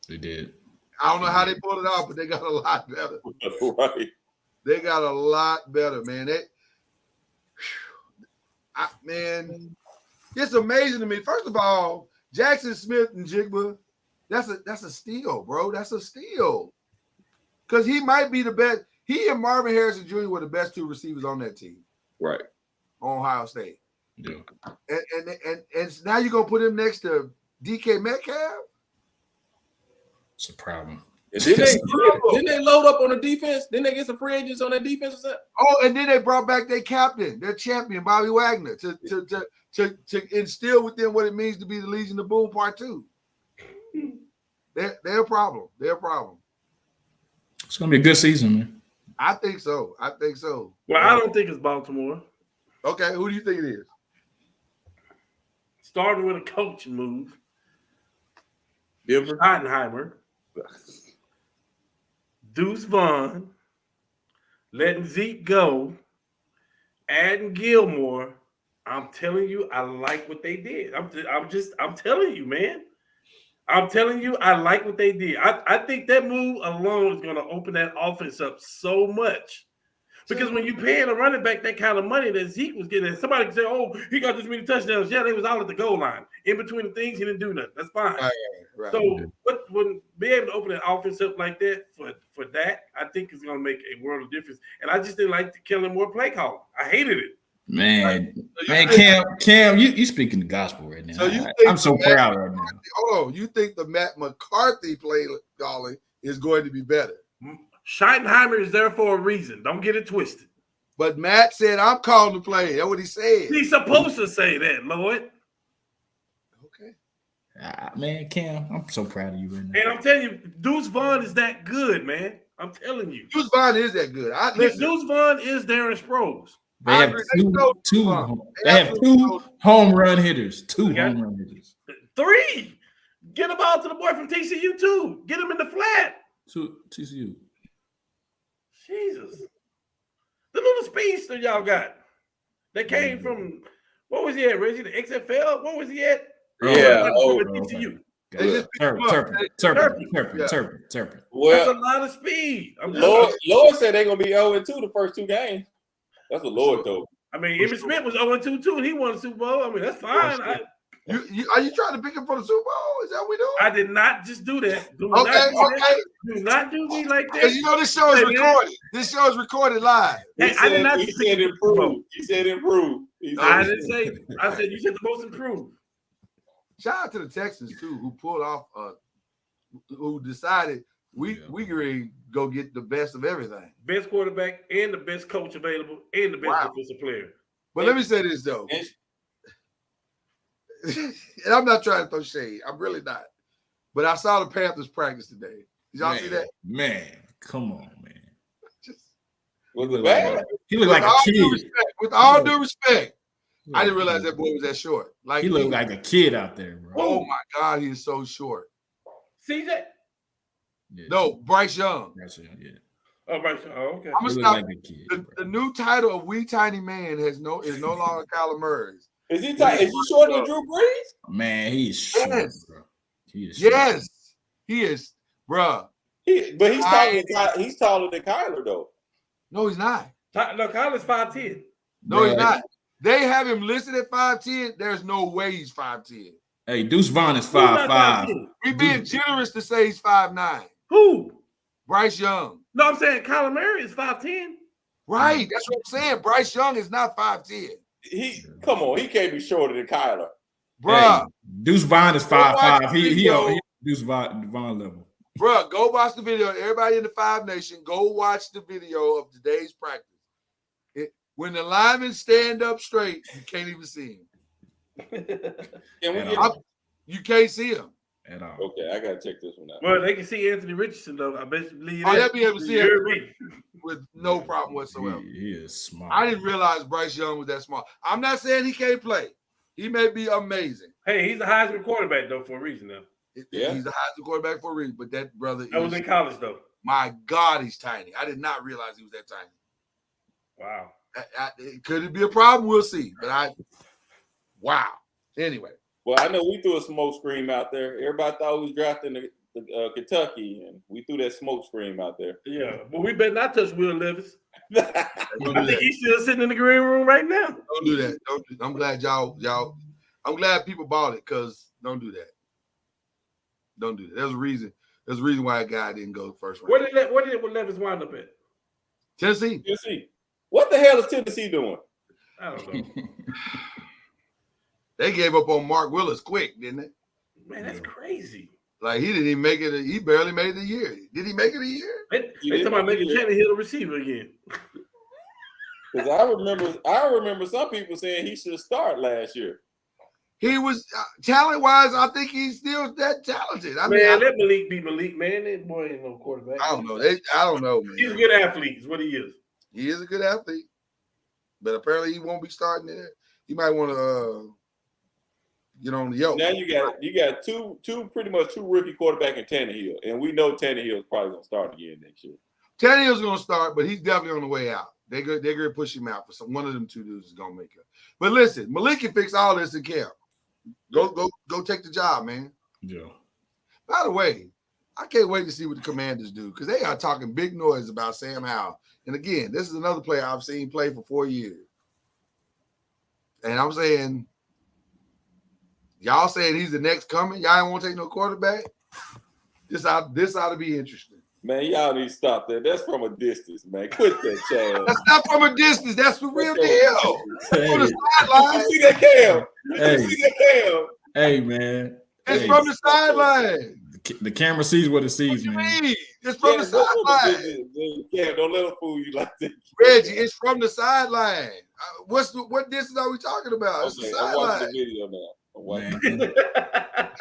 they did. I don't know how they pulled it off, but they got a lot better. Right. They got a lot better, man. It's amazing to me. First of all, Jackson Smith and Jigba, that's a steal, bro. That's a steal. Because he might be the best. He and Marvin Harrison Jr. were the best two receivers on that team. Right. On Ohio State. Yeah. And now you're gonna put him next to DK Metcalf? It's a problem. Didn't they load up on the defense? Didn't they get some free agents on that defense? Oh, and then they brought back their captain, their champion, Bobby Wagner, to instill with them what it means to be the Legion of Boom Part 2. They're a problem. They're a problem. It's gonna be a good season, man. I think so. Well, I don't think it's Baltimore. Okay, who do you think it is? Starting with a coach move. Denver. Ottenheimer. Deuce Vaughn. Letting Zeke go. Adding Gilmore. I'm telling you, I like what they did. I'm telling you, man. I'm telling you, I like what they did. I think that move alone is going to open that offense up so much. Because when you paying a running back that kind of money that Zeke was getting, somebody can say, oh, he got this many touchdowns. Yeah, they was all at the goal line. In between the things, he didn't do nothing. That's fine. Right. So when be able to open an offense up like that for that, I think it's going to make a world of difference. And I just didn't like the Kellen Moore play call. I hated it. Man, Cam, you speaking the gospel right now. So I'm so proud right now. Hold on, you think the Matt McCarthy play calling is going to be better? Schottenheimer is there for a reason. Don't get it twisted. But Matt said, I'm calling the play. That's what he said. He's supposed to say that, Lord. Okay. Man, Cam, I'm so proud of you right now. And I'm telling you, Deuce Vaughn is that good, man. I'm telling you. Deuce Vaughn is that good. Deuce Vaughn is Darren Sproles. They have two home run hitters. Two home run hitters. 3. Get the ball to the boy from TCU too. Get him in the flat. TCU. Jesus. The little speedster y'all got. That came from, what was he at, Reggie? The XFL? What was he at? Yeah. TCU. Turpin. Well, that's a lot of speed. Lord said they're gonna be 0-2 the first 2 games. That's what Lord told. I mean, Emmitt Smith was 0-2 too, and he won the Super Bowl. I mean, that's fine. Are you trying to pick him for the Super Bowl? Is that what we doing? I did not just do that. Do not do me like that. You know this show is recorded. This show is recorded live. Hey, I did not. He said improve. He said improve. I didn't say. I said you said the most improved. Shout out to the Texans too, who pulled off, who decided we ready to go get the best of everything. Best quarterback and the best coach available and the best defensive player. But let me say this though, and I'm not trying to throw shade. I'm really not. But I saw the Panthers practice today. Did y'all see that? Man, come on, man. Was it bad? He looked like a kid. With all due respect. I didn't realize that boy was that short. Like he looked like a kid out there, bro. Oh my God, he is so short. CJ? Yeah. No, Bryce Young. Bryce Young, yeah. Oh, Bryce Young. Oh, okay. I'm gonna stop. Like the new title of "We Tiny Man" is no longer Kyler Murray's. Is he tight? Is he shorter than Drew Brees? Man, he's short, bro. He is, bro. He's taller than Kyler though. No, he's not. No, Kyler's 5'10". No, he's not. They have him listed at 5'10". There's no way he's 5'10". Hey, Deuce Vaughn is 5'5". We being generous to say he's 5'9". Who? Bryce Young. No, I'm saying Kyler Murray is 5'10". Right. That's what I'm saying. Bryce Young is not 5'10". Come on, he can't be shorter than Kyler. Bruh. Hey, Deuce Vaughn is 5'5". He Deuce Vaughn level. Bruh, go watch the video. Everybody in the Five Nation, go watch the video of today's practice. When the linemen stand up straight, you can't even see him. You can't see him at all. Okay, I gotta check this one out. Well, they can see Anthony Richardson though. I bet you believe they'll be able to see him with no problem whatsoever. He is smart. I didn't realize Bryce Young was that smart. I'm not saying he can't play. He may be amazing. Hey, he's a Heisman quarterback though for a reason though. Yeah, he's a Heisman quarterback for a reason. But that brother, was in college though. My God, he's tiny. I did not realize he was that tiny. Wow. Could it be a problem? We'll see. But wow. Anyway. Well, I know we threw a smoke screen out there. Everybody thought we was drafting the Kentucky, and we threw that smoke screen out there. Yeah, but we better not touch Will Levis. I think he's still sitting in the green room right now. Don't do that. I'm glad y'all. I'm glad people bought it because don't do that. Don't do that. There's a reason. There's a reason why a guy didn't go first round. Where did Levis wind up at? Tennessee. What the hell is Tennessee doing? I don't know. They gave up on Mark Willis quick, didn't they? Man, that's crazy. Like he didn't even make it. He barely made it a year. Did he make it a year? They talking about making Tannehill a receiver again. Because I remember some people saying he should start last year. He was talent-wise. I think he's still that talented. Let Malik be Malik, man. That boy ain't no quarterback. I don't know. I don't know, man. He's a good athlete. Is what he is. He is a good athlete, but apparently he won't be starting there. You might want to get on the yoke. Now you got two pretty much two rookie quarterback in Tannehill, and we know Tannehill is probably gonna start again next year. Tannehill's gonna start, but he's definitely on the way out. They're gonna push him out for one of them two dudes is gonna make it. But listen, Malik can fix all this in camp. Go take the job, man. Yeah. By the way, I can't wait to see what the Commanders do because they are talking big noise about Sam Howell. And again, this is another player I've seen play for 4 years. And I'm saying, y'all saying he's the next coming? Y'all ain't want to take no quarterback? This ought to be interesting. Man, y'all need to stop that. That's from a distance, man. Quit that, Chad. That's not from a distance. That's for real deal. Hey. From the sideline. You see that Cam? You see that Cam? Hey, man. It's from the sideline. The camera sees what it sees, What man. you mean? It's from the sideline. Cam, don't let him fool you like that. Reggie, it's from the sideline. What distance are we talking about? It's the I'm watching sideline. the video now. Man.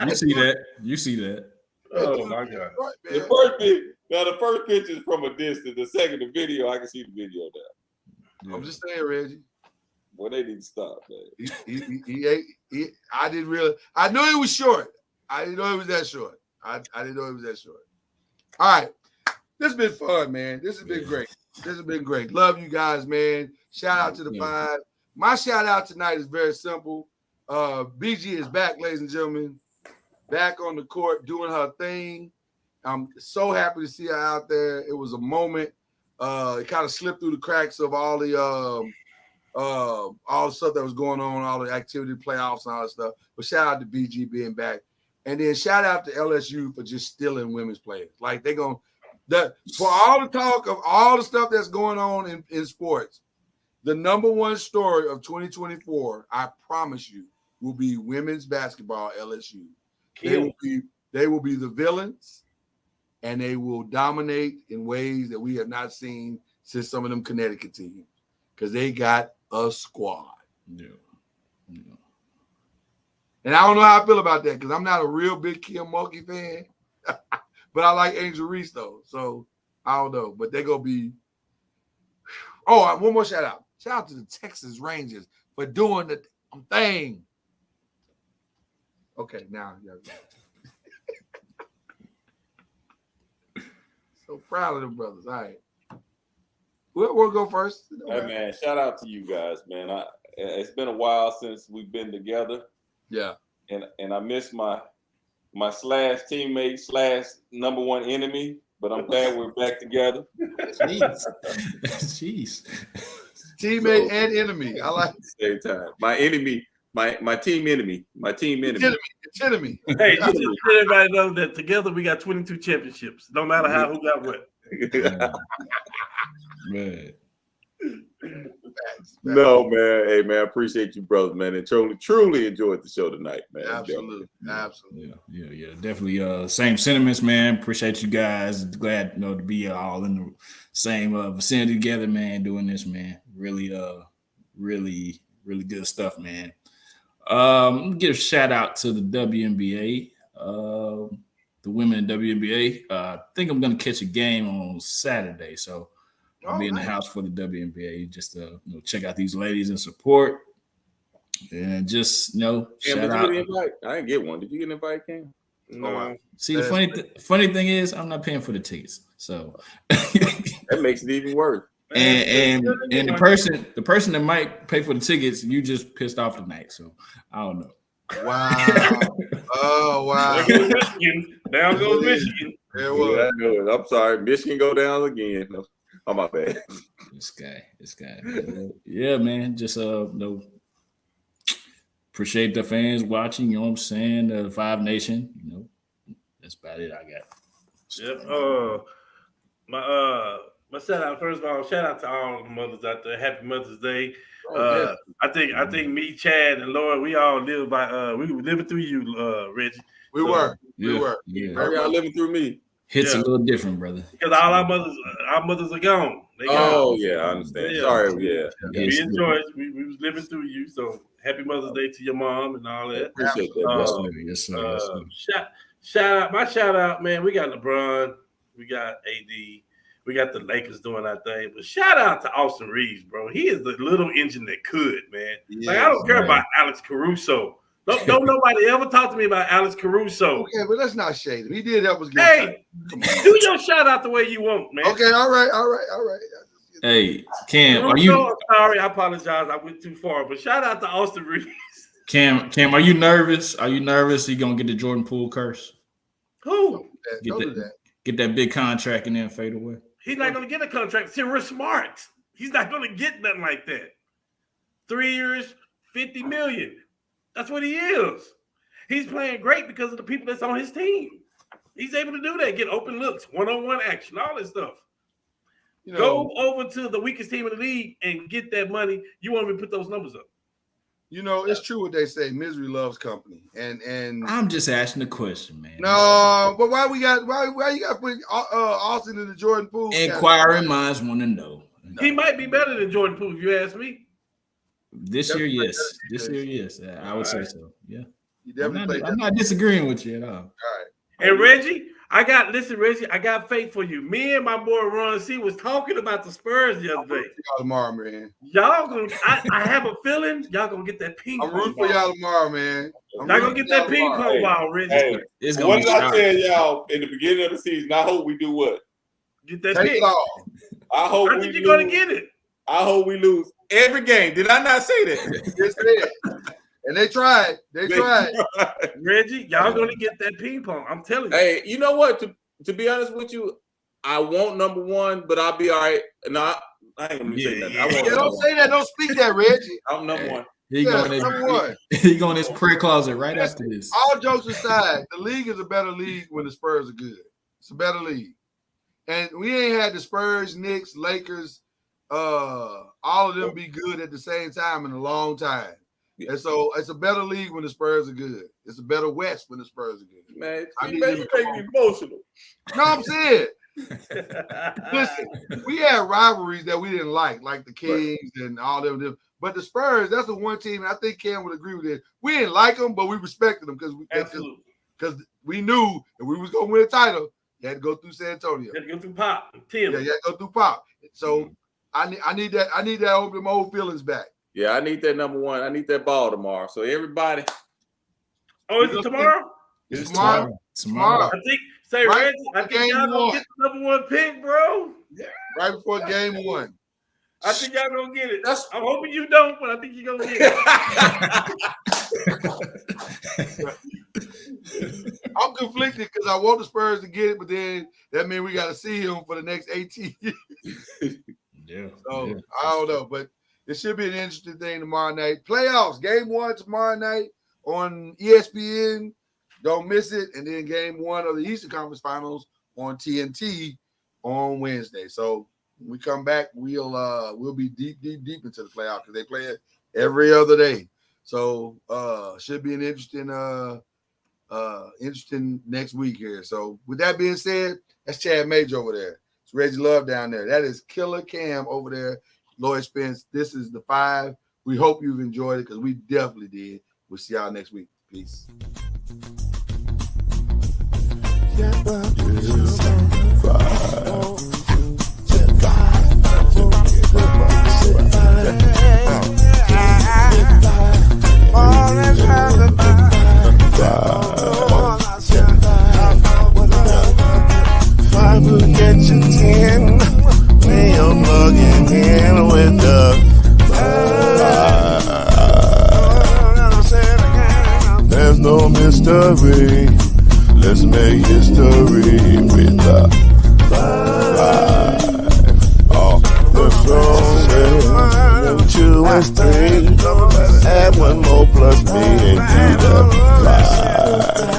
You see that? You see that? Oh my God! The first pitch is from a distance. The second, the video, I can see the video now. I'm just saying, Reggie. Well, they need to stop, man. I didn't really. I knew it was short. I didn't know it was that short. I didn't know it was that short. All right, this has been fun, man. This has been great. This has been great. Love you guys, man. Shout out to the five. My shout out tonight is very simple. BG is back, ladies and gentlemen. Back on the court doing her thing. I'm so happy to see her out there. It was a moment. It kind of slipped through the cracks of all the stuff that was going on, all the activity, playoffs, and all that stuff. But shout out to BG being back, and then shout out to LSU for just stealing women's players. Like for all the talk of all the stuff that's going on in sports, the number one story of 2024, I promise you, will be women's basketball. LSU. They will be the villains, and they will dominate in ways that we have not seen since some of them Connecticut teams, because they got a squad. Yeah. And I don't know how I feel about that, because I'm not a real big Kim Mulkey fan, but I like Angel Reese though. So I don't know, but they're gonna be. Oh, one more shout out. Shout out to the Texas Rangers for doing the thing. Okay, now so proud of them brothers. All right. We'll go first. Hey man, shout out to you guys, man. It's been a while since we've been together. Yeah. And I miss my slash teammate slash number one enemy, but I'm glad we're back together. Jeez. Teammate and enemy. I like at the same time. My enemy, my team enemy. My team enemy. It's enemy. Hey, just let everybody know that together we got 22 championships. No matter who got what. Man. No, man. Hey, man, I appreciate you, brothers, man, and truly enjoyed the show tonight, man. Absolutely. Yeah. Definitely. Same sentiments, man. Appreciate you guys. Glad to be all in the same vicinity together, man. Doing this, man. Really good stuff, man. Give a shout out to the WNBA. The women in WNBA. I think I'm gonna catch a game on Saturday, so I'll be in the house for the WNBA. Just check out these ladies and support, and just shout out. I didn't get one. Did you get an invite, Cam? No. See, the funny thing is, I'm not paying for the tickets, so that makes it even worse. And the person that might pay for the tickets, you just pissed off tonight, so I don't know. Wow. Oh, wow. There goes Michigan. Down goes Michigan. Yeah, I'm sorry. Michigan go down again. Oh, my bad. This guy. Yeah, man. Just appreciate the fans watching. You know what I'm saying? The Five Nation. That's about it. I got. Yep. My shout out. First of all, shout out to all the mothers out there. Happy Mother's Day. I think me, Chad, and Laura, we all live by. We were living through you, Reggie. We were. Yeah. Y'all living through me. Hits a little different, brother. Because all our mothers are gone. They gone. Oh yeah, I understand. Sorry, yeah. We enjoyed. We was living through you. So happy Mother's Day to your mom and all that. Appreciate that. Yes, sir. Shout out, my shout out, man. We got LeBron, we got AD, we got the Lakers doing our thing. But shout out to Austin Reeves, bro. He is the little engine that could, man. Like I don't care about Alex Caruso. Don't nobody ever talk to me about Alex Caruso. Okay, but let's not shade him. He did help us get Hey, do your shout out the way you want, man. Okay, all right. Hey, Cam, Caruso, I'm sorry, I apologize. I went too far, but shout out to Austin Reeves. Cam, are you nervous? Are you nervous you gonna get the Jordan Poole curse? Who? Get that big contract and then fade away. He's not gonna get a contract. See, we're smart. He's not gonna get nothing like that. 3 years, $50 million. That's what he is. He's playing great because of the people that's on his team. He's able to do that, get open looks, one-on-one action, all that stuff. Go over to the weakest team in the league and get that money. You want me to put those numbers up? It's true what they say. Misery loves company. And I'm just asking the question, man. No, but why you got to put Austin in the Jordan Poole? Inquiring minds want to know. He might be better than Jordan Poole, if you ask me. This year, yes. I would say so. Yeah. He definitely played. I'm not disagreeing with you at all. All right. And Reggie, I got faith for you. Me and my boy Ron C was talking about the Spurs the other day. Y'all tomorrow, man. Y'all gonna I have a feeling y'all gonna get that ping pong. I'm rooting for y'all tomorrow, man. Y'all gonna get that ping pong ball, Reggie. Hey, It's what gonna did I be tell y'all in the beginning of the season? I hope we do what? Get that Take ping. it all. I hope I we think lose. you're gonna get it. I hope we lose every game. Did I not say that? Yes, man. And they tried. They tried. Reggie, y'all gonna get that ping pong. I'm telling you. Hey, you know what? To be honest with you, I want number one, but I'll be all right. No, I ain't gonna say nothing. I want Yeah, don't say that. Don't speak that, Reggie. I'm number one. He Yeah, going number one. he going his prayer closet right after this. All jokes aside, the league is a better league when the Spurs are good. It's a better league. And we ain't had the Spurs, Knicks, Lakers, all of them be good at the same time in a long time. Yeah. And so it's a better league when the Spurs are good. It's a better West when the Spurs are good. Man, I you need make them to me emotional. No, I'm saying. Listen, we had rivalries that we didn't like the Kings and all them. But the Spurs, that's the one team, and I think Cam would agree with it. We didn't like them, but we respected them because we knew if we was going to win a title, you had to go through San Antonio. You had to go through Pop. Tim. Yeah, you had to go through Pop. So I need that. I need that them old feelings back. Yeah, I need that number one. I need that ball tomorrow. So everybody. Oh, is it tomorrow? It's tomorrow. Tomorrow. I think Reggie, I think y'all gonna get the number one pick, bro. Yeah. Right before game one. I think y'all gonna get it. I'm hoping you don't, but I think you're gonna get it. I'm conflicted because I want the Spurs to get it, but then that means we got to see him for the next 18 years. Yeah. So I don't know, but it should be an interesting thing tomorrow night. Playoffs, game one tomorrow night on ESPN. Don't miss it. And then game one of the Eastern Conference Finals on TNT on Wednesday. So when we come back, we'll be deep into the playoffs because they play it every other day. So should be an interesting next week here. So with that being said, that's Chad Major over there. It's Reggie Love down there. That is Killer Cam over there. Lloyd Spence. This is the 5. We hope you've enjoyed it because we definitely did. We'll see y'all next week. Peace. Will get you 10 when you're plugging in with the there's no mystery. Let's make history with the 5. Oh, the song is 2 and 3. Add 1 more plus me and do the 5.